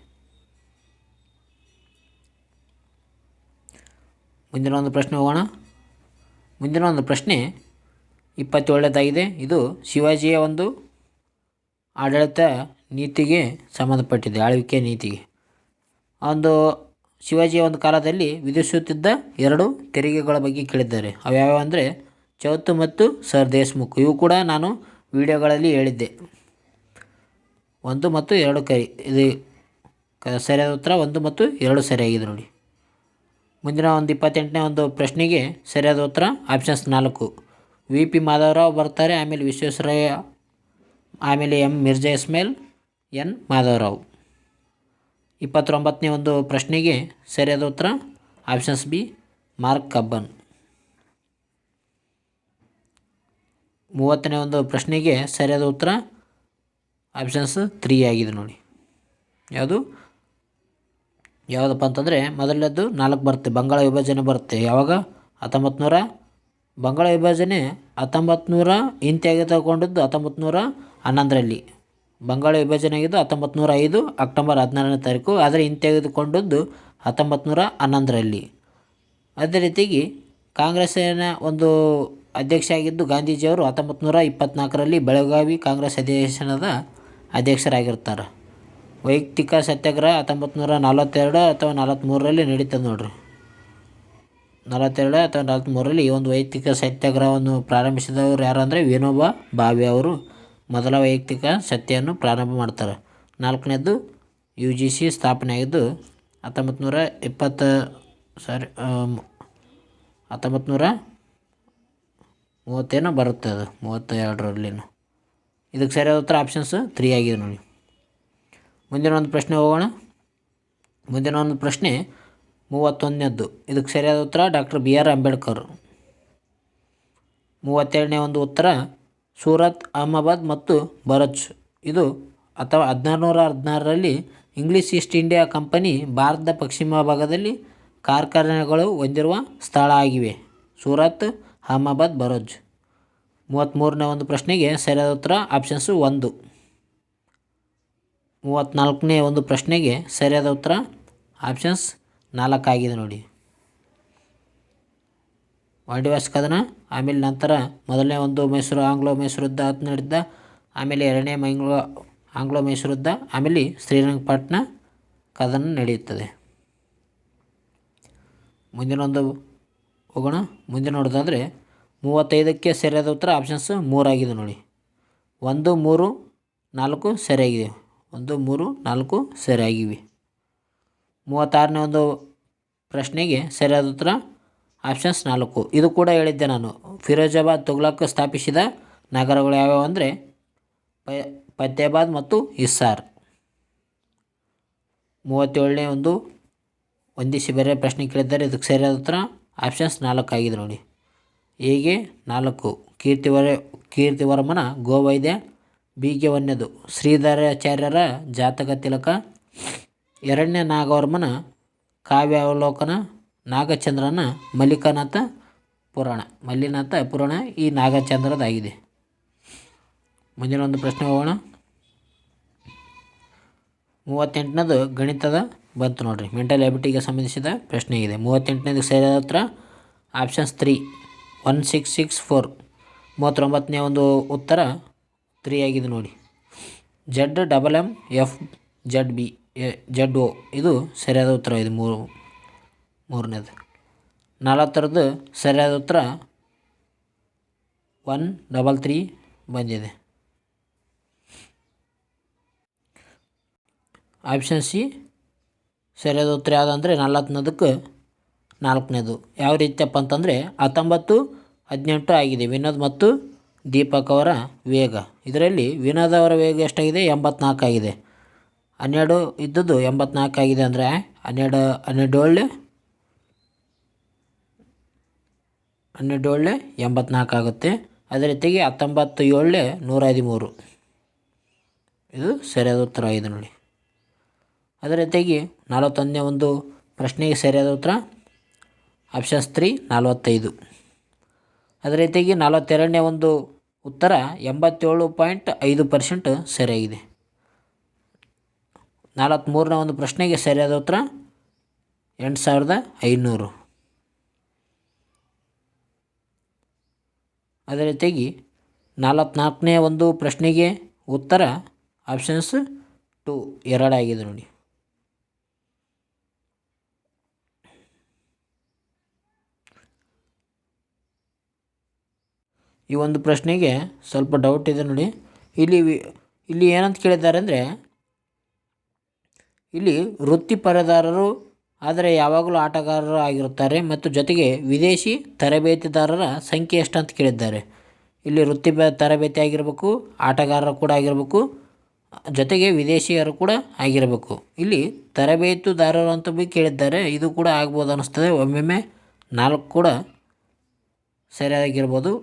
Speaker 1: ಮುಂದಿನ ಒಂದು ಪ್ರಶ್ನೆ ಹೋಗೋಣ. ಮುಂದಿನ ಒಂದು ಪ್ರಶ್ನೆ 27ನೇದಾಗಿದೆ. ಇದು ಶಿವಾಜಿಯ ಒಂದು ಆಡಳಿತ ನೀತಿಗೆ ಸಂಬಂಧಪಟ್ಟಿದೆ, ಆಳ್ವಿಕೆ ನೀತಿಗೆ. ಒಂದು ಶಿವಾಜಿಯ ಒಂದು ಕಾಲದಲ್ಲಿ ವಿಧಿಸುತ್ತಿದ್ದ 2 ತೆರಿಗೆಗಳ ಬಗ್ಗೆ ಕೇಳಿದ್ದಾರೆ. ಅವು ಯಾವ್ಯಾವ ಅಂದರೆ ಚೌತ್ ಮತ್ತು ಸರ್ ದೇಶ್ಮುಖ್. ಇವು ಕೂಡ ನಾನು ವಿಡಿಯೋಗಳಲ್ಲಿ ಹೇಳಿದ್ದೆ. 1 ಮತ್ತು 2 ಕೈ ಇದು ಸರಿಯಾದ ಉತ್ತರ 1 ಮತ್ತು 2 ಸರಿಯಾಗಿದೆ ನೋಡಿ. ಮುಂದಿನ ಒಂದು 28ನೇ ಒಂದು ಪ್ರಶ್ನೆಗೆ ಸರಿಯಾದ ಉತ್ತರ ಆಪ್ಷನ್ಸ್ 4. ವಿ ಪಿ ಮಾಧವರಾವ್ ಬರ್ತಾರೆ, ಆಮೇಲೆ ವಿಶ್ವೇಶ್ವರಯ್ಯ, ಆಮೇಲೆ ಎಂ ಮಿರ್ಜಾ ಇಸ್ಮೇಲ್, ಎನ್ ಮಾಧವರಾವ್. 29ನೇ ಒಂದು ಪ್ರಶ್ನೆಗೆ ಸರಿಯಾದ ಉತ್ತರ ಆಪ್ಷನ್ಸ್ ಬಿ ಮಾರ್ಕ್ ಕಬ್ಬನ್. 30ನೇ ಒಂದು ಪ್ರಶ್ನೆಗೆ ಸರಿಯಾದ ಉತ್ತರ ಆಪ್ಷನ್ಸ್ 3 ಆಗಿದೆ ನೋಡಿ. ಯಾವುದಪ್ಪ ಅಂತಂದರೆ ಮೊದಲನೇದು 4 ಬರುತ್ತೆ, ಬಂಗಾಳ ವಿಭಜನೆ ಬರುತ್ತೆ. ಯಾವಾಗ? 1900. ಬಂಗಾಳ ವಿಭಜನೆ 1900 ಹಿಂತೆಗೆದುಕೊಂಡದ್ದು 1911ರಲ್ಲಿ. ಬಂಗಾಳ ವಿಭಜನೆ ಆಗಿದ್ದು 1905 ಅಕ್ಟೋಬರ್ 16ನೇ ತಾರೀಕು, ಆದರೆ ಹಿಂತೆಗೆದುಕೊಂಡದ್ದು 1911ರಲ್ಲಿ. ಅದೇ ರೀತಿಯಾಗಿ ಕಾಂಗ್ರೆಸ್ಸಿನ ಒಂದು ಅಧ್ಯಕ್ಷ ಆಗಿದ್ದು ಗಾಂಧೀಜಿಯವರು 1924ರಲ್ಲಿ ಬೆಳಗಾವಿ ಕಾಂಗ್ರೆಸ್ ಅಧಿವೇಶನದ ಅಧ್ಯಕ್ಷರಾಗಿರ್ತಾರೆ. ವೈಯಕ್ತಿಕ ಸತ್ಯಾಗ್ರಹ 1942 ಅಥವಾ 43ರಲ್ಲಿ ನಡೀತದೆ ನೋಡ್ರಿ. 42 ಅಥವಾ 43ರಲ್ಲಿ ಈ ಒಂದು ವೈಯಕ್ತಿಕ ಸತ್ಯಾಗ್ರಹವನ್ನು ಪ್ರಾರಂಭಿಸಿದವರು ಯಾರು ಅಂದರೆ ವಿನೋಬಾ ಭಾವೆ ಅವರು ಮೊದಲ ವೈಯಕ್ತಿಕ ಸತ್ಯವನ್ನು ಪ್ರಾರಂಭ ಮಾಡ್ತಾರೆ. 4ನೇದು UGC ಸ್ಥಾಪನೆ ಆಗಿದ್ದು 1930 ಬರುತ್ತೆ, ಅದು 32ರಲ್ಲಿನೂ. ಇದಕ್ಕೆ ಸರಿಯಾದ ಉತ್ತರ ಆಪ್ಷನ್ಸ್ 3 ಆಗಿದೆ ನೋಡಿ. ಮುಂದಿನ ಒಂದು ಪ್ರಶ್ನೆ ಹೋಗೋಣ. ಮುಂದಿನ ಒಂದು ಪ್ರಶ್ನೆ 31ನೇದ್ದು. ಇದಕ್ಕೆ ಸರಿಯಾದ ಉತ್ತರ ಡಾಕ್ಟರ್ BR ಅಂಬೇಡ್ಕರ್. 32ನೇ ಒಂದು ಉತ್ತರ ಸೂರತ್, ಅಹಮದಾಬಾದ್ ಮತ್ತು ಭರೂಚ್. ಇದು 1616ರಲ್ಲಿ ಇಂಗ್ಲೀಷ್ ಈಸ್ಟ್ ಇಂಡಿಯಾ ಕಂಪನಿ ಭಾರತದ ಪಶ್ಚಿಮ ಭಾಗದಲ್ಲಿ ಕಾರ್ಖಾನೆಗಳು ಹೊಂದಿರುವ ಸ್ಥಳ ಆಗಿವೆ. ಸೂರತ್, ಅಹಮದಾಬಾದ್, ಭರೂಚ್. 33ನೇ ಒಂದು ಪ್ರಶ್ನೆಗೆ ಸರಿಯಾದ ಉತ್ತರ ಆಪ್ಷನ್ಸ್ 1. 34ನೇ ಒಂದು ಪ್ರಶ್ನೆಗೆ ಸರಿಯಾದ ಉತ್ತರ ಆಪ್ಷನ್ಸ್ 4 ಆಗಿದೆ ನೋಡಿ. ವಾಂಡಿವಾಸ್ ಕದನ, ಆಮೇಲೆ ನಂತರ ಮೊದಲನೇ ಒಂದು ಆಂಗ್ಲೋ ಮೈಸೂರು ಯುದ್ಧ ನಡೆದ, ಆಮೇಲೆ 2ನೇ ಆಂಗ್ಲೋ ಮೈಸೂರು ಯುದ್ಧ, ಆಮೇಲೆ ಶ್ರೀರಂಗಪಟ್ಟಣ ಕದನ ನಡೆಯುತ್ತದೆ. ಮುಂದಿನ ಒಂದು ಹೋಗೋಣ. ಮುಂದಿನ ನೋಡೋದಾದರೆ 35ಕ್ಕೆ ಸರಿಯಾದ ಉತ್ತರ ಆಪ್ಷನ್ಸ್ 3 ಆಗಿದೆ ನೋಡಿ. 1, 3, 4 ಸರಿಯಾಗಿದೆ. 1, 3, 4 ಸರಿಯಾಗಿವೆ. 36ನೇ ಒಂದು ಪ್ರಶ್ನೆಗೆ ಸರಿಯಾದ ಉತ್ತರ ಆಪ್ಷನ್ಸ್ 4. ಇದು ಕೂಡ ಹೇಳಿದ್ದೆ ನಾನು. ಫಿರೋಜಾಬಾದ್ ತುಘಲಕ್ ಸ್ಥಾಪಿಸಿದ ನಗರಗಳು ಯಾವ್ಯಾವು ಅಂದರೆ ಫತೇಹಾಬಾದ್ ಮತ್ತು ಹಿಸಾರ್. 37ನೇ ಒಂದು ಹೊಂದಿಸಿ ಬೇರೆ ಪ್ರಶ್ನೆ ಕೇಳಿದ್ದಾರೆ. ಇದಕ್ಕೆ ಸರಿಯಾದ ಉತ್ತರ ಆಪ್ಷನ್ಸ್ 4 ಆಗಿದೆ ನೋಡಿ. ಹೇಗೆ 4 ಕೀರ್ತಿವರ್ಮನ ಗೋವೈದ್ಯ, ಬಿಗೆ 1ನೇದು ಶ್ರೀಧರಾಚಾರ್ಯರ ಜಾತಕ ತಿಲಕ, 2ನೇ ನಾಗವರ್ಮನ ಕಾವ್ಯಾವಲೋಕನ, ನಾಗಚಂದ್ರನ ಮಲ್ಲಿನಾಥ ಪುರಾಣ ಈ ನಾಗಚಂದ್ರದಾಗಿದೆ. ಮುಂದಿನ ಒಂದು ಪ್ರಶ್ನೆ ಹೋಗೋಣ. 38ನೇದು ಗಣಿತದ ಬಂತು ನೋಡಿರಿ, ಮೆಂಟಲ್ ಎಬಿಲಿಟಿಗೆ ಸಂಬಂಧಿಸಿದ ಪ್ರಶ್ನೆ ಇದೆ. 38ನೇದು ಸರಿಯಾದ ಉತ್ತರ ಆಪ್ಷನ್ಸ್ 3, 1664. 39ನೇ ಒಂದು ಉತ್ತರ 3 ಆಗಿದೆ ನೋಡಿ. ZMMFZO ಇದು ಸರಿಯಾದ ಉತ್ತರ. ಇದು ಮೂರನೇದು. 40ರದ್ದು ಸರಿಯಾದ ಉತ್ತರ 133 ಬಂದಿದೆ. ಆಪ್ಷನ್ ಸಿ ಸರಿಯಾದ ಉತ್ತರ ಯಾವುದಂದರೆ 40ನೇದಕ್ಕೆ 4ನೇದು. ಯಾವ ರೀತಿಯಪ್ಪ ಅಂತಂದರೆ 19, 18 ಆಗಿದೆ ವಿನೋದ್ ಮತ್ತು ದೀಪಕ್ ಅವರ ವೇಗ. ಇದರಲ್ಲಿ ವಿನೋದ್ ಅವರ ವೇಗ ಎಷ್ಟಾಗಿದೆ? 84 ಆಗಿದೆ. 12 ಇದ್ದದ್ದು 84 ಆಗಿದೆ ಅಂದರೆ 12 84 ಆಗುತ್ತೆ. ಅದೇ ರೀತಿಯಾಗಿ 19 7 113. ಇದು ಸರಿಯಾದ ಉತ್ತರ ಆಗಿದೆ ನೋಡಿ. ಅದೇ ರೀತಿಯಾಗಿ 41ನೇ ಒಂದು ಪ್ರಶ್ನೆಗೆ ಸರಿಯಾದ ಉತ್ತರ ಆಪ್ಷನ್ಸ್ 3, 45. ಅದೇ ರೀತಿಯಾಗಿ 42ನೇ ಒಂದು ಉತ್ತರ 87.5% ಸರಿಯಾಗಿದೆ. 43ನೇ ಒಂದು ಪ್ರಶ್ನೆಗೆ ಸರಿಯಾದ ಉತ್ತರ 8500. ಅದೇ ರೀತಿಯಾಗಿ 44ನೇ ಒಂದು ಪ್ರಶ್ನೆಗೆ ಉತ್ತರ ಆಪ್ಷನ್ಸ್ 2 2 ಆಗಿದೆ ನೋಡಿ. ಈ ಒಂದು ಪ್ರಶ್ನೆಗೆ ಸ್ವಲ್ಪ ಡೌಟ್ ಇದೆ ನೋಡಿ. ಇಲ್ಲಿ ಏನಂತ ಕೇಳಿದ್ದಾರೆ ಅಂದರೆ, ಇಲ್ಲಿ ವೃತ್ತಿಪರದಾರರು ಆದರೆ ಯಾವಾಗಲೂ ಆಟಗಾರರು ಆಗಿರುತ್ತಾರೆ ಮತ್ತು ಜೊತೆಗೆ ವಿದೇಶಿ ತರಬೇತಿದಾರರ ಸಂಖ್ಯೆ ಎಷ್ಟು ಅಂತ ಕೇಳಿದ್ದಾರೆ. ಇಲ್ಲಿ ವೃತ್ತಿ ತರಬೇತಿ ಆಗಿರಬೇಕು, ಆಟಗಾರರು ಕೂಡ ಆಗಿರಬೇಕು, ಜೊತೆಗೆ ವಿದೇಶಿಯರು ಕೂಡ ಆಗಿರಬೇಕು. ಇಲ್ಲಿ ತರಬೇತುದಾರರು ಅಂತ ಬಿ ಕೇಳಿದ್ದಾರೆ. ಇದು ಕೂಡ ಆಗ್ಬೋದು ಅನ್ನಿಸ್ತದೆ. ಒಮ್ಮೊಮ್ಮೆ 4 ಕೂಡ ಸರಿಯಾಗಿರ್ಬೋದು.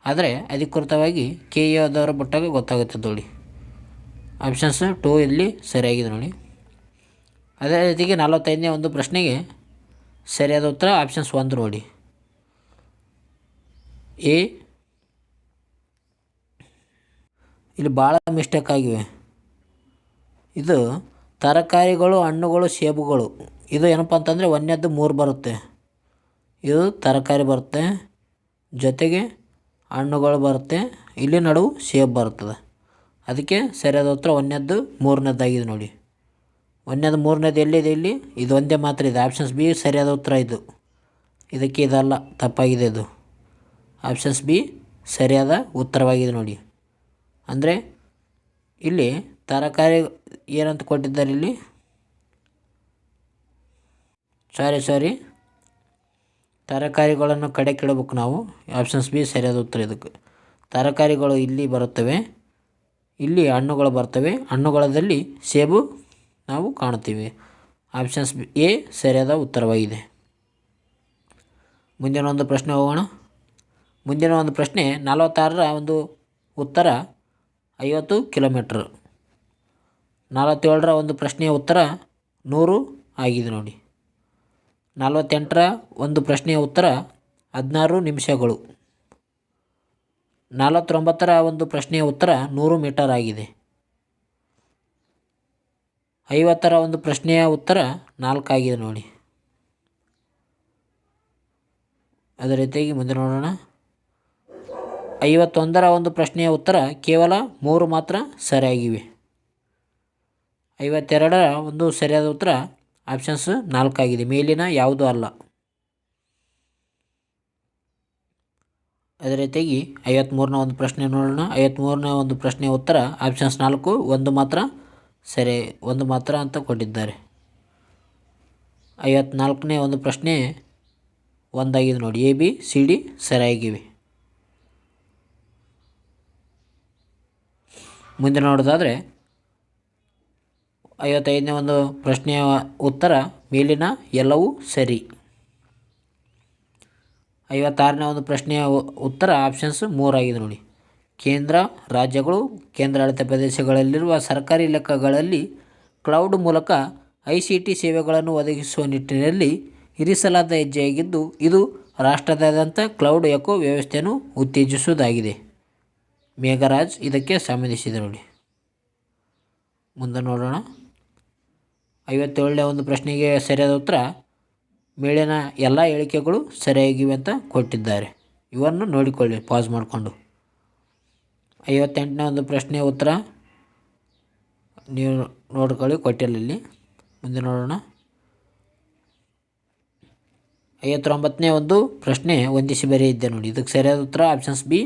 Speaker 1: ಆದರೆ ಅಧಿಕೃತವಾಗಿ KEOದವರು ಬಿಟ್ಟಾಗ ಗೊತ್ತಾಗುತ್ತೆ ನೋಡಿ. ಆಪ್ಷನ್ಸ್ 2 ಇಲ್ಲಿ ಸರಿಯಾಗಿದೆ ನೋಡಿ. ಅದೇ ರೀತಿಗೆ 45ನೇ ಒಂದು ಪ್ರಶ್ನೆಗೆ ಸರಿಯಾದ ಉತ್ತರ ಆಪ್ಷನ್ಸ್ 1 ನೋಡಿ. ಎ. ಇಲ್ಲಿ ಭಾಳ ಮಿಸ್ಟೇಕ್ ಆಗಿವೆ. ಇದು ತರಕಾರಿಗಳು, ಹಣ್ಣುಗಳು, ಸೇಬುಗಳು. ಇದು ಏನಪ್ಪ ಅಂತಂದರೆ ಒಂದನೇದ್ದು 3 ಬರುತ್ತೆ. ಇದು ತರಕಾರಿ ಬರುತ್ತೆ, ಜೊತೆಗೆ ಹಣ್ಣುಗಳು ಬರುತ್ತೆ, ಇಲ್ಲಿ ನಡುವು ಸೇಬು ಬರ್ತದೆ. ಅದಕ್ಕೆ ಸರಿಯಾದ ಉತ್ತರ ಒಂದನೇದ್ದು 3ನೇದಾಗಿದೆ ನೋಡಿ. ಒಂದನೇದು 3ನೇದು ಎಲ್ಲಿದೆ? ಇಲ್ಲಿ ಇದು ಒಂದೇ ಮಾತ್ರ ಇದೆ. ಆಪ್ಷನ್ಸ್ ಬಿ ಸರಿಯಾದ ಉತ್ತರ. ಇದಕ್ಕೆ ಇದಲ್ಲ, ತಪ್ಪಾಗಿದೆ. ಇದು ಆಪ್ಷನ್ಸ್ ಬಿ ಸರಿಯಾದ ಉತ್ತರವಾಗಿದೆ ನೋಡಿ. ಅಂದರೆ ಇಲ್ಲಿ ತರಕಾರಿ ಏನಂತ ಕೊಟ್ಟಿದ್ದಾರೆ ಇಲ್ಲಿ, ಸಾರಿ ತರಕಾರಿಗಳನ್ನು ಕಡೆಕಿಡಬೇಕು ನಾವು. ಆಪ್ಷನ್ಸ್ ಬಿ ಸರಿಯಾದ ಉತ್ತರ. ಇದಕ್ಕೆ ತರಕಾರಿಗಳು ಇಲ್ಲಿ ಬರುತ್ತವೆ, ಇಲ್ಲಿ ಹಣ್ಣುಗಳು ಬರ್ತವೆ, ಹಣ್ಣುಗಳಲ್ಲಿ ಸೇಬು ನಾವು ಕಾಣ್ತೀವಿ. ಆಪ್ಷನ್ಸ್ ಎ ಸರಿಯಾದ ಉತ್ತರವಾಗಿದೆ. ಮುಂದಿನ ಒಂದು ಪ್ರಶ್ನೆ ಹೋಗೋಣ. ಮುಂದಿನ ಒಂದು ಪ್ರಶ್ನೆ 46ರ ಒಂದು ಉತ್ತರ 50 ಕಿಲೋಮೀಟ್ರ್. 47ರ ಒಂದು ಪ್ರಶ್ನೆಯ ಉತ್ತರ 100 ಆಗಿದೆ ನೋಡಿ. 48ರ ಒಂದು ಪ್ರಶ್ನೆಯ ಉತ್ತರ 16 ನಿಮಿಷಗಳು. 49ರ ಒಂದು ಪ್ರಶ್ನೆಯ ಉತ್ತರ 100 ಮೀಟರ್ ಆಗಿದೆ. 50ರ ಒಂದು ಪ್ರಶ್ನೆಯ ಉತ್ತರ 4 ಆಗಿದೆ ನೋಡಿ. ಅದೇ ರೀತಿಯಾಗಿ ಮುಂದೆ ನೋಡೋಣ. 51ರ ಒಂದು ಪ್ರಶ್ನೆಯ ಉತ್ತರ ಕೇವಲ 3 ಮಾತ್ರ ಸರಿಯಾಗಿವೆ. 52ರ ಒಂದು ಸರಿಯಾದ ಉತ್ತರ ಆಪ್ಷನ್ಸ್ 4 ಆಗಿದೆ, ಮೇಲಿನ ಯಾವುದೂ ಅಲ್ಲ. ಅದೇ ರೀತಿಯಾಗಿ 53ನ ಒಂದು ಪ್ರಶ್ನೆ ನೋಡೋಣ. 53ನ ಒಂದು ಪ್ರಶ್ನೆಯ ಉತ್ತರ ಆಪ್ಷನ್ಸ್ 4, ಒಂದು ಮಾತ್ರ ಅಂತ ಕೊಟ್ಟಿದ್ದಾರೆ. 54ನೇ ಒಂದು ಪ್ರಶ್ನೆ 1 ಆಗಿದೆ ನೋಡಿ. A, B, C, D ಸರಿಯಾಗಿವೆ. ಮುಂದೆ ನೋಡೋದಾದರೆ 55ನೇ ಒಂದು ಪ್ರಶ್ನೆಯ ಉತ್ತರ ಮೇಲಿನ ಎಲ್ಲವೂ ಸರಿ. 56ನೇ ಒಂದು ಪ್ರಶ್ನೆಯ ಉತ್ತರ ಆಪ್ಷನ್ಸ್ 3 ಆಗಿದೆ ನೋಡಿ. ಕೇಂದ್ರ, ರಾಜ್ಯಗಳು, ಕೇಂದ್ರಾಡಳಿತ ಪ್ರದೇಶಗಳಲ್ಲಿರುವ ಸರ್ಕಾರಿ ಲೆಕ್ಕಗಳಲ್ಲಿ ಕ್ಲೌಡ್ ಮೂಲಕ ICT ಸೇವೆಗಳನ್ನು ಒದಗಿಸುವ ನಿಟ್ಟಿನಲ್ಲಿ ಇರಿಸಲಾದ ಹೆಜ್ಜೆಯಾಗಿದ್ದು, ಇದು ರಾಷ್ಟ್ರದಾದ್ಯಂತ ಕ್ಲೌಡ್ ಎಕೋ ವ್ಯವಸ್ಥೆಯನ್ನು ಉತ್ತೇಜಿಸುವುದಾಗಿದೆ. ಮೇಘರಾಜ್ ಇದಕ್ಕೆ ಸಂಬಂಧಿಸಿದೆ ನೋಡಿ. ಮುಂದೆ ನೋಡೋಣ. 57ನೇ ಒಂದು ಪ್ರಶ್ನೆಗೆ ಸರಿಯಾದ ಉತ್ತರ ಮೇಲಿನ ಎಲ್ಲ ಹೇಳಿಕೆಗಳು ಸರಿಯಾಗಿವೆ ಅಂತ ಕೊಟ್ಟಿದ್ದಾರೆ. ಇವನ್ನು ನೋಡಿಕೊಳ್ಳಿ ಪಾಸ್ ಮಾಡಿಕೊಂಡು. 58ನೇ ಒಂದು ಪ್ರಶ್ನೆಯ ಉತ್ತರ ನೀವು ನೋಡ್ಕೊಳ್ಳಿ, ಕೊಟ್ಟಿಲ್ಲ ಇಲ್ಲಿ. ಮುಂದೆ ನೋಡೋಣ. 59ನೇ ಒಂದು ಪ್ರಶ್ನೆ ಹೊಂದಿಸಿ ಬರೆಯಿದ್ದೆ ನೋಡಿ. ಇದಕ್ಕೆ ಸರಿಯಾದ ಉತ್ತರ ಆಪ್ಷನ್ಸ್ ಬಿ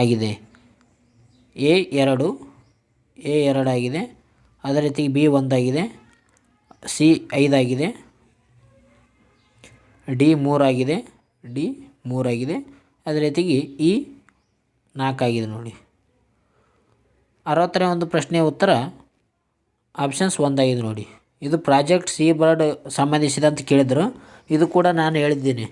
Speaker 1: ಆಗಿದೆ. ಎ 2 ಆಗಿದೆ. ಅದೇ ರೀತಿ B 1 ಆಗಿದೆ. C 5 ಆಗಿದೆ. D 3 ಆಗಿದೆ. ಅದೇ ರೀತಿಗೆ E 4 ಆಗಿದೆ ನೋಡಿ. 60ನೇ ಒಂದು ಪ್ರಶ್ನೆಯ ಉತ್ತರ ಆಪ್ಷನ್ಸ್ 1 ಆಗಿದೆ ನೋಡಿ. ಇದು ಪ್ರಾಜೆಕ್ಟ್ ಸಿ ಬರ್ಡ್ ಸಂಬಂಧಿಸಿದಂತ ಕೇಳಿದರು. ಇದು ಕೂಡ ನಾನು ಹೇಳಿದ್ದೀನಿ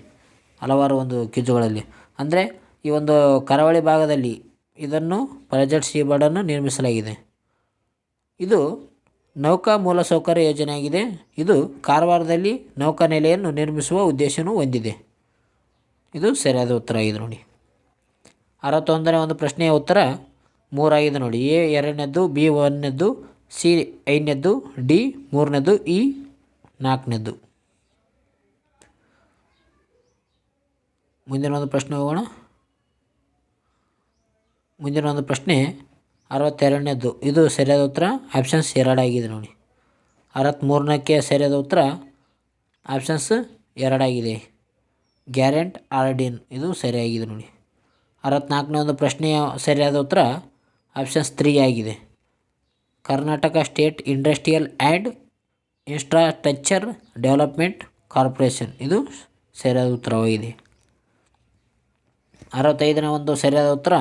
Speaker 1: ಹಲವಾರು ಒಂದು ಕ್ವಿಜ್ಗಳಲ್ಲಿ. ಅಂದರೆ ಈ ಒಂದು ಕರಾವಳಿ ಭಾಗದಲ್ಲಿ ಇದನ್ನು ಪ್ರಾಜೆಕ್ಟ್ ಸಿ ಬರ್ಡನ್ನು ನಿರ್ಮಿಸಲಾಗಿದೆ. ಇದು ನೌಕಾ ಮೂಲಸೌಕರ್ಯ ಯೋಜನೆಯಾಗಿದೆ. ಇದು ಕಾರವಾರದಲ್ಲಿ ನೌಕಾನೆಲೆಯನ್ನು ನಿರ್ಮಿಸುವ ಉದ್ದೇಶವೂ ಹೊಂದಿದೆ. ಇದು ಸರಿಯಾದ ಉತ್ತರ ಆಗಿದೆ ನೋಡಿ. 61ನೇ ಒಂದು ಪ್ರಶ್ನೆಯ ಉತ್ತರ 3 ಆಗಿದೆ ನೋಡಿ. A 2ನೇದ್ದು, B 1ನೇದ್ದು, C 5ನೇದ್ದು, D 3ನೇದ್ದು, E 4ನೇದ್ದು. ಮುಂದಿನ ಒಂದು ಪ್ರಶ್ನೆ ಹೋಗೋಣ. ಮುಂದಿನ ಒಂದು ಪ್ರಶ್ನೆ 62ನೇದ್ದು. ಇದು ಸರಿಯಾದ ಉತ್ತರ ಆಪ್ಷನ್ಸ್ 2 ಆಗಿದೆ ನೋಡಿ. 63ಕ್ಕೆ ಸರಿಯಾದ ಉತ್ತರ ಆಪ್ಷನ್ಸ್ 2 ಆಗಿದೆ. ಗ್ಯಾರೆಂಟ್ ಆರ್ಡಿನ್ ಇದು ಸರಿಯಾಗಿದೆ ನೋಡಿ. 64ನೇ ಒಂದು ಪ್ರಶ್ನೆಯ ಸರಿಯಾದ ಉತ್ತರ ಆಪ್ಷನ್ಸ್ 3 ಆಗಿದೆ. Karnataka state industrial and infrastructure development corporation ಇದು ಸರಿಯಾದ ಉತ್ತರವಾಗಿದೆ. 65ನೇ ಒಂದು ಸರಿಯಾದ ಉತ್ತರ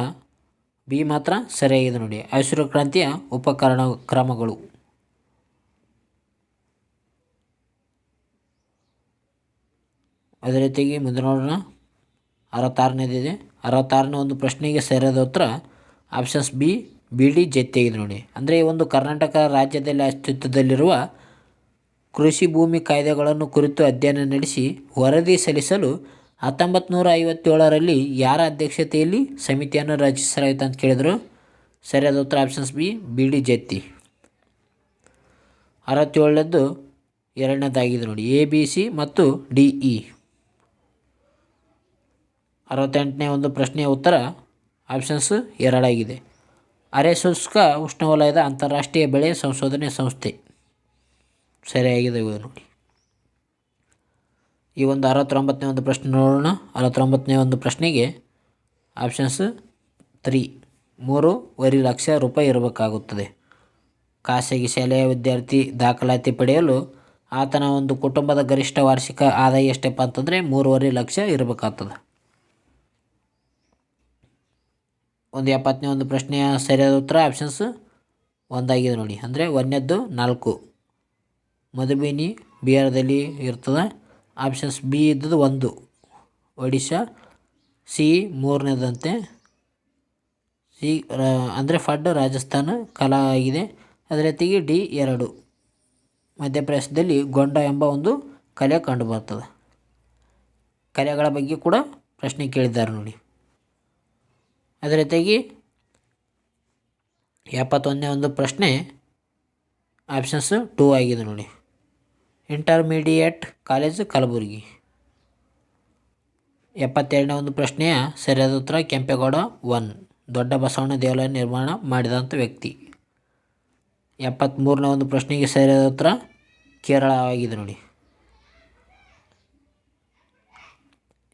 Speaker 1: ಬಿ ಮಾತ್ರ ಸರಿಯಾಗಿದೆ ನೋಡಿ. ಹಸಿರು ಕ್ರಾಂತಿಯ ಕ್ರಮಗಳು. ಅದೇ ರೀತಿಯಾಗಿ ಮುಂದೆ ನೋಡೋಣ. 66ನೇದಿದೆ. 66ನೇ ಒಂದು ಪ್ರಶ್ನೆಗೆ ಸರಿಯಾದ ಉತ್ತರ ಆಪ್ಷನ್ಸ್ ಬಿ ಡಿ ಜೆತ್ತಿ ಆಗಿದೆ ನೋಡಿ. ಅಂದರೆ ಈ ಒಂದು ಕರ್ನಾಟಕ ರಾಜ್ಯದಲ್ಲಿ ಅಸ್ತಿತ್ವದಲ್ಲಿರುವ ಕೃಷಿ ಭೂಮಿ ಕಾಯ್ದೆಗಳನ್ನು ಕುರಿತು ಅಧ್ಯಯನ ನಡೆಸಿ ವರದಿ ಸಲ್ಲಿಸಲು 1957ರಲ್ಲಿ ಯಾರ ಅಧ್ಯಕ್ಷತೆಯಲ್ಲಿ ಸಮಿತಿಯನ್ನು ರಚಿಸಲಾಯಿತು ಅಂತ ಕೇಳಿದರು. ಸರಿಯಾದ ಉತ್ತರ ಆಪ್ಷನ್ಸ್ ಬಿ ಡಿ ಜೆತ್ತಿ. 67ನೇದ್ದು 2ನೇದಾಗಿದೆ ನೋಡಿ. ಎ ಬಿ ಸಿ ಮತ್ತು ಡಿ ಇ. 68ನೇ ಒಂದು ಪ್ರಶ್ನೆಯ ಉತ್ತರ ಆಪ್ಷನ್ಸ್ 2 ಆಗಿದೆ. ಅರೆ ಶುಷ್ಕ ಉಷ್ಣವಲಯದ ಅಂತಾರಾಷ್ಟ್ರೀಯ ಬೆಳೆ ಸಂಶೋಧನೆ ಸಂಸ್ಥೆ ಸರಿಯಾಗಿದೆ ನೋಡಿ. ಈ ಒಂದು 69ನೇ ಒಂದು ಪ್ರಶ್ನೆ ನೋಡೋಣ. 69ನೇ ಒಂದು ಪ್ರಶ್ನೆಗೆ ಆಪ್ಷನ್ಸ್ 3.5 ಲಕ್ಷ ರೂಪಾಯಿ ಇರಬೇಕಾಗುತ್ತದೆ. ಖಾಸಗಿ ಶಾಲೆಯ ವಿದ್ಯಾರ್ಥಿ ದಾಖಲಾತಿ ಪಡೆಯಲು ಆತನ ಒಂದು ಕುಟುಂಬದ ಗರಿಷ್ಠ ವಾರ್ಷಿಕ ಆದಾಯ ಎಷ್ಟಪ್ಪ ಅಂತಂದರೆ 3.5 ಲಕ್ಷ ಇರಬೇಕಾಗ್ತದೆ. ಒಂದು 70ನೇ ಒಂದು ಪ್ರಶ್ನೆಯ ಸರಿಯಾದ ಉತ್ತರ ಆಪ್ಷನ್ಸ್ 1 ಆಗಿದೆ ನೋಡಿ. ಅಂದರೆ 1ನೇದ್ದು 4 ಮಧುಬನಿ ಬಿಹಾರದಲ್ಲಿ ಇರ್ತದೆ. ಆಪ್ಷನ್ಸ್ ಬಿ ಇದ್ದದ್ದು 1 ಒಡಿಶಾ. ಸಿ 3ನೇದಂತೆ. ಸಿ ಅಂದರೆ ಫಡ್ ರಾಜಸ್ಥಾನ ಕಲಾ ಆಗಿದೆ. ಅದೇ ರೀತಿಗೆ ಡಿ 2 ಮಧ್ಯಪ್ರದೇಶದಲ್ಲಿ ಗೊಂಡ ಎಂಬ ಒಂದು ಕಲೆ ಕಂಡುಬರ್ತದೆ. ಕಲೆಗಳ ಬಗ್ಗೆ ಕೂಡ ಪ್ರಶ್ನೆ ಕೇಳಿದ್ದಾರೆ ನೋಡಿ. ಅದೇ ರೀತಿಯಾಗಿ 71ನೇ ಒಂದು ಪ್ರಶ್ನೆ ಆಪ್ಷನ್ಸ್ 2 ಆಗಿದೆ ನೋಡಿ. Intermediate college Kalaburagi. 72ನೇ ಒಂದು ಪ್ರಶ್ನೆಯ ಸರಿಯಾದ ಉತ್ತರ ಕೆಂಪೇಗೌಡ 1 ದೊಡ್ಡ ಬಸವಣ್ಣ ದೇವಾಲಯ ನಿರ್ಮಾಣ ಮಾಡಿದಂಥ ವ್ಯಕ್ತಿ. 73ನೇ ಒಂದು ಪ್ರಶ್ನೆಗೆ ಸರಿಯಾದ ಉತ್ತರ ಕೇರಳ ಆಗಿದೆ ನೋಡಿ.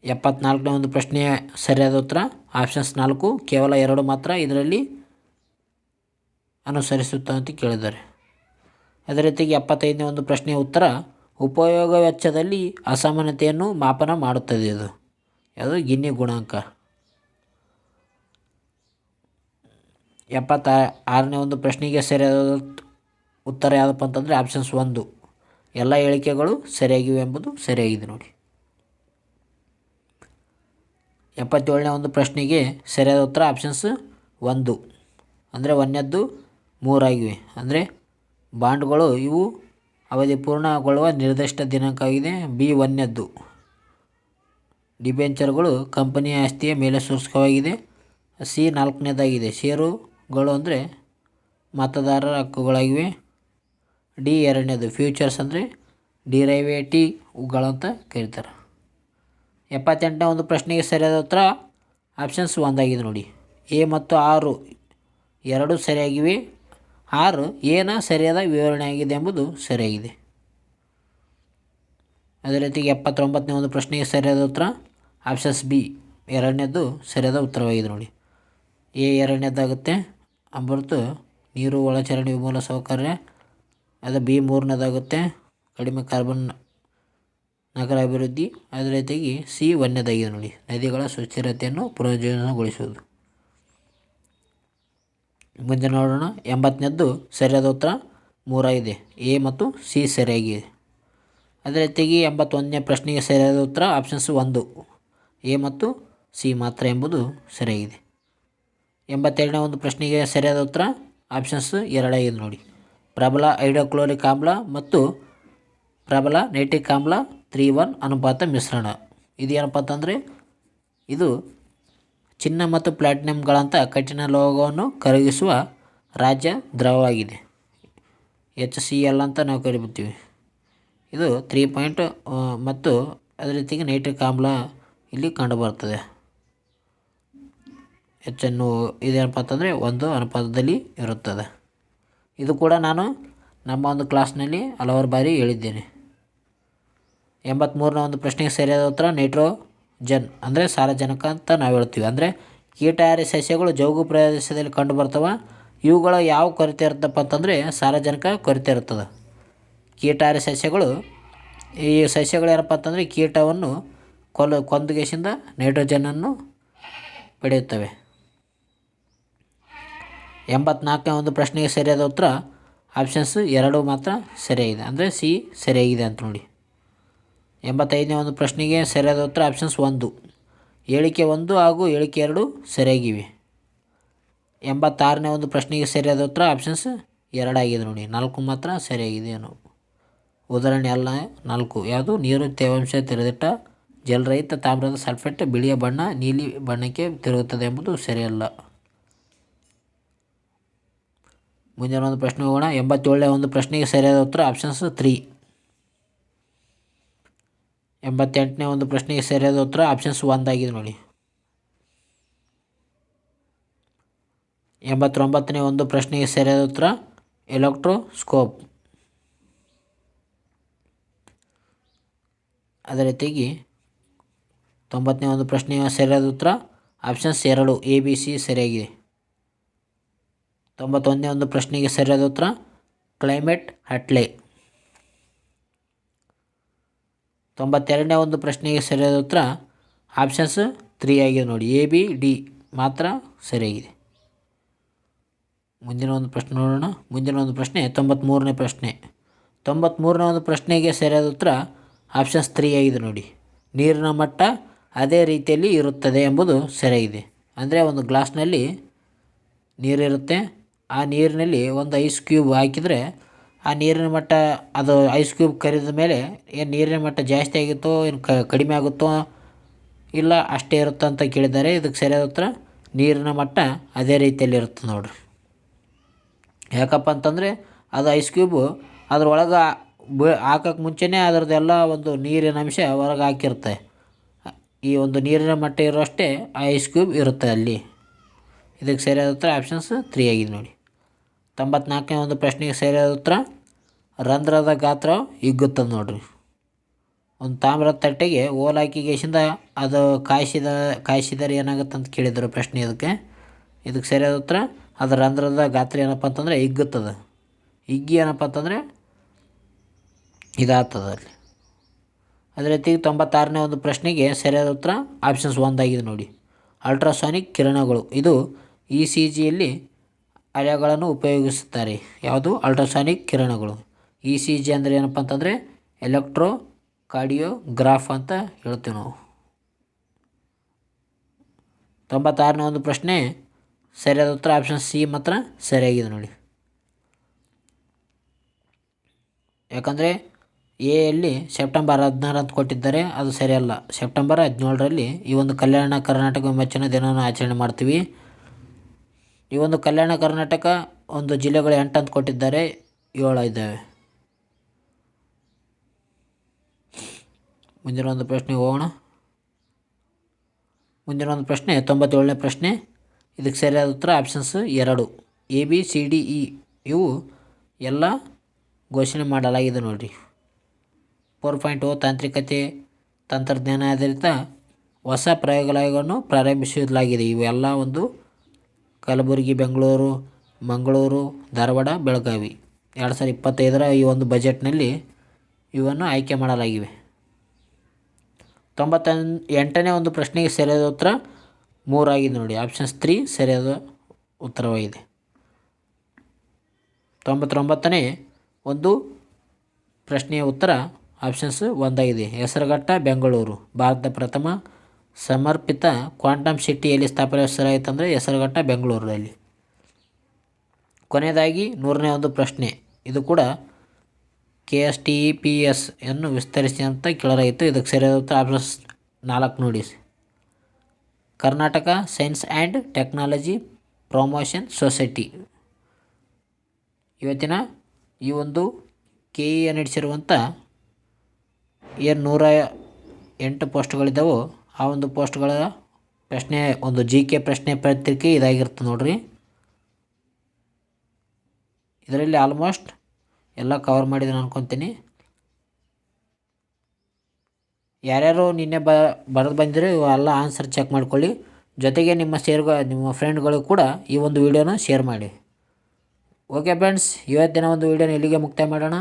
Speaker 1: 74ನೇ ಒಂದು ಪ್ರಶ್ನೆಯ ಸರಿಯಾದ ಉತ್ತರ ಆಪ್ಷನ್ಸ್ 4 ಕೇವಲ 2 ಮಾತ್ರ ಇದರಲ್ಲಿ ಅನುಸರಿಸುತ್ತ ಅಂತ ಕೇಳಿದ್ದಾರೆ. ಅದೇ ರೀತಿಯಾಗಿ 75ನೇ ಒಂದು ಪ್ರಶ್ನೆಯ ಉತ್ತರ ಉಪಯೋಗ ವೆಚ್ಚದಲ್ಲಿ ಅಸಮಾನತೆಯನ್ನು ಮಾಪನ ಮಾಡುತ್ತದೆ. ಅದು ಗಿನ್ನಿ ಗುಣಾಂಕ. 76ನೇ ಒಂದು ಪ್ರಶ್ನೆಗೆ ಸರಿಯಾದ ಉತ್ತರ ಯಾವುದಪ್ಪ ಅಂತಂದರೆ ಆಪ್ಷನ್ಸ್ 1 ಎಲ್ಲ ಹೇಳಿಕೆಗಳು ಸರಿಯಾಗಿವೆ ಎಂಬುದು ಸರಿಯಾಗಿದೆ ನೋಡಿ. 77ನೇ ಒಂದು ಪ್ರಶ್ನೆಗೆ ಸರಿಯಾದ ಉತ್ತರ ಆಪ್ಷನ್ಸ್ 1 ಅಂದರೆ 1ನೇದ್ದು 3 ಆಗಿವೆ. ಅಂದರೆ ಬಾಂಡ್ಗಳು ಇವು ಅವಧಿ ಪೂರ್ಣಗೊಳ್ಳುವ ನಿರ್ದಿಷ್ಟ ದಿನಾಂಕ ಆಗಿದೆ. ಬಿ 1ನೇದ್ದು ಡಿಬೆಂಚರ್ಗಳು ಕಂಪನಿಯ ಆಸ್ತಿಯ ಮೇಲೆ ಶುಷ್ಕವಾಗಿದೆ. ಸಿ 4ನೇದಾಗಿದೆ ಷೇರುಗಳು ಅಂದರೆ ಮತದಾರರ ಹಕ್ಕುಗಳಾಗಿವೆ. ಡಿ 2ನೇದು ಫ್ಯೂಚರ್ಸ್ ಅಂದರೆ ಡಿರೈವೇಟಿವ್ಗಳಂತ ಕರೀತಾರೆ. 78ನೇ ಒಂದು ಪ್ರಶ್ನೆಗೆ ಸರಿಯಾದ ಉತ್ತರ ಆಪ್ಷನ್ಸ್ 1 ಆಗಿದೆ ನೋಡಿ. ಎ ಮತ್ತು 6 ಎರಡೂ ಸರಿಯಾಗಿವೆ. 6 ಏನ ಸರಿಯಾದ ವಿವರಣೆ ಆಗಿದೆ ಎಂಬುದು ಸರಿಯಾಗಿದೆ. ಅದೇ ರೀತಿಗೆ 79ನೇ ಒಂದು ಪ್ರಶ್ನೆಗೆ ಸರಿಯಾದ ಉತ್ತರ ಆಪ್ಷನ್ಸ್ ಬಿ 2ನೇದ್ದು ಸರಿಯಾದ ಉತ್ತರವಾಗಿದೆ ನೋಡಿ. ಎ 2ನೇದಾಗುತ್ತೆ ಅಮೃತ ನೀರು ಒಳಚರಂಡಿ ಮೂಲ ಸೌಕರ್ಯ. ಅದು ಬಿ 3ನೇದಾಗುತ್ತೆ ಕಡಿಮೆ ಕಾರ್ಬನ್ ನಗರ ಅಭಿವೃದ್ಧಿ. ಅದೇ ರೀತಿಯಾಗಿ ಸಿ 1ನೇದಾಗಿದೆ ನೋಡಿ ನದಿಗಳ ಸುಸ್ಥಿರತೆಯನ್ನು ಪುನರುಜ್ಜೀವನಗೊಳಿಸುವುದು. ಮುಂದೆ ನೋಡೋಣ. 80ನೇದ್ದು ಸರಿಯಾದ ಉತ್ತರ 3 ಇದೆ. ಎ ಮತ್ತು ಸಿ ಸರಿಯಾಗಿದೆ. ಅದೇ ರೀತಿಯಾಗಿ 81ನೇ ಪ್ರಶ್ನೆಗೆ ಸರಿಯಾದ ಉತ್ತರ ಆಪ್ಷನ್ಸ್ 1 ಎ ಮತ್ತು ಸಿ ಮಾತ್ರ ಎಂಬುದು ಸರಿಯಾಗಿದೆ. 82ನೇ ಒಂದು ಪ್ರಶ್ನೆಗೆ ಸರಿಯಾದ ಉತ್ತರ ಆಪ್ಷನ್ಸ್ 2 ಆಗಿದೆ ನೋಡಿ. ಪ್ರಬಲ ಹೈಡ್ರೋಕ್ಲೋರಿಕ್ ಆಮ್ಲ ಮತ್ತು ಪ್ರಬಲ ನೈಟ್ರಿಕ್ ಆಮ್ಲ 3:1 ಅನುಪಾತ ಮಿಶ್ರಣ. ಇದು ಏನಪ್ಪ ಅಂತಂದರೆ ಇದು ಚಿನ್ನ ಮತ್ತು ಪ್ಲಾಟಿನಮ್ಗಳಂಥ ಕಠಿಣ ಲೋಹವನ್ನು ಕರಗಿಸುವ ರಾಜ್ಯ ದ್ರವವಾಗಿದೆ. HCl ಅಂತ ನಾವು ಕರಿತೀವಿ. ಇದು 3 ಮತ್ತು ಅದೇ ರೀತಿಗೆ ನೈಟ್ರಿಕ್ ಆಮ್ಲ ಇಲ್ಲಿ ಕಂಡುಬರ್ತದೆ. ಹೆಚ್ಚನ್ನು ಇದೇನಪ್ಪ ಅಂತಂದರೆ 1 ಅನುಪಾತದಲ್ಲಿ ಇರುತ್ತದೆ. ಇದು ಕೂಡ ನಾನು ನಮ್ಮ ಒಂದು ಕ್ಲಾಸ್ನಲ್ಲಿ ಹಲವಾರು ಬಾರಿ ಹೇಳಿದ್ದೇನೆ. 83ನೇ ಒಂದು ಪ್ರಶ್ನೆಗೆ ಸರಿಯಾದ ಉತ್ತರ ನೈಟ್ರೋಜನ್ ಅಂದರೆ ಸಾರಜನಕ ಅಂತ ನಾವು ಹೇಳ್ತೀವಿ. ಅಂದರೆ ಕೀಟಹಾರಿ ಸಸ್ಯಗಳು ಜೌಗು ಪ್ರದೇಶದಲ್ಲಿ ಕಂಡು ಬರ್ತವೆ. ಇವುಗಳ ಯಾವ ಕೊರತೆ ಇರುತ್ತಪ್ಪ ಅಂತಂದರೆ ಸಾರಜನಕ ಕೊರತೆ ಇರ್ತದೆ. ಕೀಟಹಾರಿ ಸಸ್ಯಗಳು ಈ ಸಸ್ಯಗಳು ಏನಪ್ಪ ಅಂತಂದರೆ ಕೀಟವನ್ನು ಕೊಂದುಗೆಸಿಂದ ನೈಟ್ರೋಜನನ್ನು ಪಡೆಯುತ್ತವೆ. 84ನೇ ಒಂದು ಪ್ರಶ್ನೆಗೆ ಸರಿಯಾದ ಉತ್ತರ ಆಪ್ಷನ್ಸ್ 2 ಮಾತ್ರ ಸರಿಯಾಗಿದೆ, ಅಂದರೆ ಸಿ ಸರಿಯಾಗಿದೆ ಅಂತ ನೋಡಿ. 85ನೇ ಒಂದು ಪ್ರಶ್ನೆಗೆ ಸರಿಯಾದ ಉತ್ತರ ಆಪ್ಷನ್ಸ್ 1, ಹೇಳಿಕೆ 1 ಹಾಗೂ ಹೇಳಿಕೆ 2 ಸರಿಯಾಗಿವೆ. 86ನೇ ಒಂದು ಪ್ರಶ್ನೆಗೆ ಸರಿಯಾದ ಉತ್ತರ ಆಪ್ಷನ್ಸ್ 2 ಆಗಿದೆ ನೋಡಿ. 4 ಮಾತ್ರ ಸರಿಯಾಗಿದೆ. ಏನು ಉದಾಹರಣೆ ಅಲ್ಲ 4 ಯಾವುದು? ನೀರು ತೇವಾಂಶ ತೆರೆದಿಟ್ಟ ಜಲರಹಿತ ತಾಮ್ರದ ಸಲ್ಫೇಟ್ ಬಿಳಿಯ ಬಣ್ಣ ನೀಲಿ ಬಣ್ಣಕ್ಕೆ ತಿರುಗುತ್ತದೆ ಎಂಬುದು ಸರಿಯಲ್ಲ. ಮುಂದಿನ ಒಂದು ಪ್ರಶ್ನೆ ಹೋಗೋಣ. 87ನೇ ಒಂದು ಪ್ರಶ್ನೆಗೆ ಸರಿಯಾದ ಉತ್ತರ ಆಪ್ಷನ್ಸ್ 3. 88ನೇ ಒಂದು ಪ್ರಶ್ನೆಗೆ ಸರಿಯಾದ ಉತ್ತರ ಆಪ್ಷನ್ಸ್ 1 ಆಗಿದೆ ನೋಡಿ. 89ನೇ ಒಂದು ಪ್ರಶ್ನೆಗೆ ಸರಿಯಾದ ಉತ್ತರ ಎಲೆಕ್ಟ್ರೋಸ್ಕೋಪ್. ಅದೇ ರೀತಿಯಾಗಿ 90ನೇ ಒಂದು ಪ್ರಶ್ನೆಯ ಸರಿಯಾದ ಉತ್ತರ ಆಪ್ಷನ್ಸ್ 2 ABC ಸರಿಯಾಗಿದೆ. 91ನೇ ಒಂದು ಪ್ರಶ್ನೆಗೆ ಸರಿಯಾದ ಉತ್ತರ ಕ್ಲೈಮೇಟ್ ಹಟ್ಲೆ. 92ನೇ ಒಂದು ಪ್ರಶ್ನೆಗೆ ಸರಿಯಾದ ಉತ್ತರ ಆಪ್ಷನ್ಸ್ 3 ಆಗಿದೆ ನೋಡಿ. ABD ಮಾತ್ರ ಸರಿಯಾಗಿದೆ. ಮುಂದಿನ ಒಂದು ಪ್ರಶ್ನೆ ನೋಡೋಣ. ಮುಂದಿನ ಒಂದು ಪ್ರಶ್ನೆ 93ನೇ ಪ್ರಶ್ನೆ. 93ನೇ ಒಂದು ಪ್ರಶ್ನೆಗೆ ಸರಿಯಾದ ಉತ್ತರ ಆಪ್ಷನ್ಸ್ 3 ಆಗಿದೆ ನೋಡಿ. ನೀರಿನ ಮಟ್ಟ ಅದೇ ರೀತಿಯಲ್ಲಿ ಇರುತ್ತದೆ ಎಂಬುದು ಸರಿಯಾಗಿದೆ. ಅಂದರೆ ಒಂದು ಗ್ಲಾಸ್ನಲ್ಲಿ ನೀರಿರುತ್ತೆ, ಆ ನೀರಿನಲ್ಲಿ ಒಂದು ಐಸ್ ಕ್ಯೂಬ್ ಹಾಕಿದರೆ ಆ ನೀರಿನ ಮಟ್ಟ ಅದು ಐಸ್ ಕ್ಯೂಬ್ ಕರಿದ ಮೇಲೆ ಏನು ನೀರಿನ ಮಟ್ಟ ಜಾಸ್ತಿ ಆಗುತ್ತೋ ಏನು ಕಡಿಮೆ ಆಗುತ್ತೋ ಇಲ್ಲ ಅಷ್ಟೇ ಇರುತ್ತೋ ಅಂತ ಕೇಳಿದ್ದಾರೆ. ಇದಕ್ಕೆ ಸರಿಯಾದ ಉತ್ತರ ನೀರಿನ ಮಟ್ಟ ಅದೇ ರೀತಿಯಲ್ಲಿ ಇರುತ್ತೆ ನೋಡಿರಿ. ಯಾಕಪ್ಪ ಅಂತಂದರೆ ಅದು ಐಸ್ ಕ್ಯೂಬು ಅದ್ರೊಳಗೆ ಹಾಕೋಕ್ಕೆ ಮುಂಚೆನೇ ಅದರದ್ದೆಲ್ಲ ಒಂದು ನೀರಿನ ಅಂಶ ಹೊರಗೆ ಹಾಕಿರುತ್ತೆ. ಈ ಒಂದು ನೀರಿನ ಮಟ್ಟ ಇರೋಷ್ಟೇ ಆ ಐಸ್ ಕ್ಯೂಬ್ ಇರುತ್ತೆ ಅಲ್ಲಿ. ಇದಕ್ಕೆ ಸರಿಯಾದ ಉತ್ತರ ಆಪ್ಷನ್ಸ್ 3 ಆಗಿದೆ ನೋಡಿ. 94ನೇ ಒಂದು ಪ್ರಶ್ನೆಗೆ ಸರಿಯಾದ ಉತ್ತರ ರಂಧ್ರದ ಗಾತ್ರ ಹಿಗ್ಗುತ್ತದೆ ನೋಡಿರಿ. ಒಂದು ತಾಮ್ರದ ತಟ್ಟೆಗೆ ಹೋಲ್ ಹಾಕಿಗೆಸಿಂದ ಅದು ಕಾಯಿಸಿದರೆ ಏನಾಗುತ್ತೆ ಅಂತ ಕೇಳಿದರು ಪ್ರಶ್ನೆ. ಇದಕ್ಕೆ ಸರಿಯಾದ ಉತ್ತರ ಅದು ರಂಧ್ರದ ಗಾತ್ರ ಏನಪ್ಪ ಅಂತಂದರೆ ಹಿಗ್ಗುತ್ತದೆ. ಹಿಗ್ಗಿ ಏನಪ್ಪ ಅಂತಂದರೆ ಇದಾಗ್ತದೆ ಅಲ್ಲಿ. ಅದೇ ರೀತಿ 96ನೇ ಒಂದು ಪ್ರಶ್ನೆಗೆ ಸರಿಯಾದ ಉತ್ತರ ಆಪ್ಷನ್ಸ್ 1 ಆಗಿದೆ ನೋಡಿ. ಅಲ್ಟ್ರಾಸಾನಿಕ್ ಕಿರಣಗಳು ಇದು ECGಯಲ್ಲಿ ಅಲೆಗಳನ್ನು ಉಪಯೋಗಿಸುತ್ತಾರೆ. ಯಾವುದು? ಅಲ್ಟ್ರಾಸಾನಿಕ್ ಕಿರಣಗಳು. ECG ಅಂದರೆ ಏನಪ್ಪ ಅಂತಂದರೆ ಎಲೆಕ್ಟ್ರೋ ಕಾರ್ಡಿಯೋಗ್ರಾಫ್ ಅಂತ ಹೇಳ್ತೀವಿ ನಾವು. 96ನೇ ಒಂದು ಪ್ರಶ್ನೆ ಸರಿಯಾದ ಉತ್ತರ ಆಪ್ಷನ್ C ಮಾತ್ರ ಸರಿಯಾಗಿದೆ ನೋಡಿ. ಯಾಕಂದರೆ ಎಲ್ಲಿ ಸೆಪ್ಟೆಂಬರ್ 16 ಅಂತ ಕೊಟ್ಟಿದ್ದಾರೆ, ಅದು ಸರಿಯಲ್ಲ. ಸೆಪ್ಟೆಂಬರ್ 17ರಲ್ಲಿ ಈ ಒಂದು ಕಲ್ಯಾಣ ಕರ್ನಾಟಕ ವಿಮೋಚನಾ ದಿನವನ್ನು ಆಚರಣೆ ಮಾಡ್ತೀವಿ. ಈ ಒಂದು ಕಲ್ಯಾಣ ಕರ್ನಾಟಕ ಒಂದು ಜಿಲ್ಲೆಗಳು 8 ಅಂತ ಕೊಟ್ಟಿದ್ದಾರೆ, 7 ಇದ್ದಾವೆ. ಮುಂದಿನ ಒಂದು ಪ್ರಶ್ನೆಗೆ ಹೋಗೋಣ. ಮುಂದಿನ ಒಂದು ಪ್ರಶ್ನೆ 97ನೇ ಪ್ರಶ್ನೆ. ಇದಕ್ಕೆ ಸರಿಯಾದ ಉತ್ತರ ಆಪ್ಷನ್ಸ್ 2 ABCDE ಇವು ಎಲ್ಲ ಘೋಷಣೆ ಮಾಡಲಾಗಿದೆ ನೋಡಿರಿ. 4.0 ತಾಂತ್ರಿಕತೆ ತಂತ್ರಜ್ಞಾನ ಆಧಾರಿತ ಹೊಸ ಪ್ರಯೋಗಾಲಯಗಳನ್ನು ಪ್ರಾರಂಭಿಸಲಾಗಿದೆ. ಇವೆಲ್ಲ ಒಂದು ಕಲಬುರಗಿ, ಬೆಂಗಳೂರು, ಮಂಗಳೂರು, ಧಾರವಾಡ, ಬೆಳಗಾವಿ 2025ರ ಈ ಒಂದು ಬಜೆಟ್ನಲ್ಲಿ ಇವನ್ನು ಆಯ್ಕೆ ಮಾಡಲಾಗಿವೆ. 98ನೇ ಒಂದು ಪ್ರಶ್ನೆಗೆ ಸರಿಯಾದ ಉತ್ತರ 3 ಆಗಿದೆ ನೋಡಿ. ಆಪ್ಷನ್ಸ್ 3 ಸರಿಯಾದ ಉತ್ತರವಾಗಿದೆ. 99ನೇ ಒಂದು ಪ್ರಶ್ನೆಯ ಉತ್ತರ ಆಪ್ಷನ್ಸ್ 1 ಆಗಿದೆ. ಹೆಸರುಘಟ್ಟ ಬೆಂಗಳೂರು ಭಾರತದ ಪ್ರಥಮ ಸಮರ್ಪಿತ ಕ್ವಾಂಟಮ್ ಸಿಟಿಯಲ್ಲಿ ಸ್ಥಾಪಿಸಲಾಯಿತು ಅಂದರೆ ಹೆಸರುಘಟ್ಟ ಬೆಂಗಳೂರಲ್ಲಿ. ಕೊನೆಯದಾಗಿ 100ನೇ ಒಂದು ಪ್ರಶ್ನೆ. ಇದು ಕೂಡ KSTPS ಅನ್ನು ವಿಸ್ತರಿಸಿ ಅಂತ ಕೇಳಲಾಗಿತ್ತು. ಇದಕ್ಕೆ ಸರಿಯಾದ ಉತ್ತರ ಆಪ್ಷನ್ಸ್ 4 ನೋಡಿ. Karnataka science and technology promotion society ಇವತ್ತಿನ ಈ ಒಂದು KE ನಡೆಸಿರುವಂಥ ಏನು 108 ಪೋಸ್ಟ್ಗಳಿದ್ದಾವೋ ಆ ಒಂದು ಪೋಸ್ಟ್ಗಳ ಪ್ರಶ್ನೆ ಒಂದು GK ಪ್ರಶ್ನೆ ಪತ್ರಿಕೆ ಇದಾಗಿರುತ್ತೆ ನೋಡಿರಿ. ಇದರಲ್ಲಿ ಆಲ್ಮೋಸ್ಟ್ ಎಲ್ಲ ಕವರ್ ಮಾಡಿದ್ದೀನಿ ಅನ್ಕೊತೀನಿ. ಯಾರ್ಯಾರು ನಿನ್ನೆ ಬರೆದು ಬಂದಿರೋ ಇವೆಲ್ಲ ಆನ್ಸರ್ ಚೆಕ್ ಮಾಡ್ಕೊಳ್ಳಿ. ಜೊತೆಗೆ ನಿಮ್ಮ ಫ್ರೆಂಡ್ಗಳು ಕೂಡ ಈ ಒಂದು ವಿಡಿಯೋನ ಶೇರ್ ಮಾಡಿ. ಓಕೆ ಫ್ರೆಂಡ್ಸ್, ಇವತ್ತಿನ ಒಂದು ವಿಡಿಯೋನ ಇಲ್ಲಿಗೆ ಮುಕ್ತಾಯ ಮಾಡೋಣ.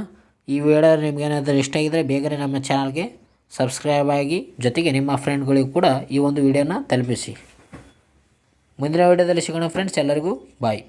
Speaker 1: ಈ ವಿಡಿಯೋ ನಿಮಗೇನಾದರೂ ಇಷ್ಟ ಆಗಿದರೆ ಬೇಗನೆ ನಮ್ಮ ಚಾನಲ್ಗೆ ಸಬ್ಸ್ಕ್ರೈಬ್ ಆಗಿ, ಜೊತೆಗೆ ನಿಮ್ಮ ಫ್ರೆಂಡ್ಗಳಿಗೂ ಕೂಡ ಈ ಒಂದು ವಿಡಿಯೋನ ತಲುಪಿಸಿ. ಮುಂದಿನ ವಿಡಿಯೋದಲ್ಲಿ ಸಿಗೋಣ ಫ್ರೆಂಡ್ಸ್. ಎಲ್ಲರಿಗೂ ಬಾಯ್.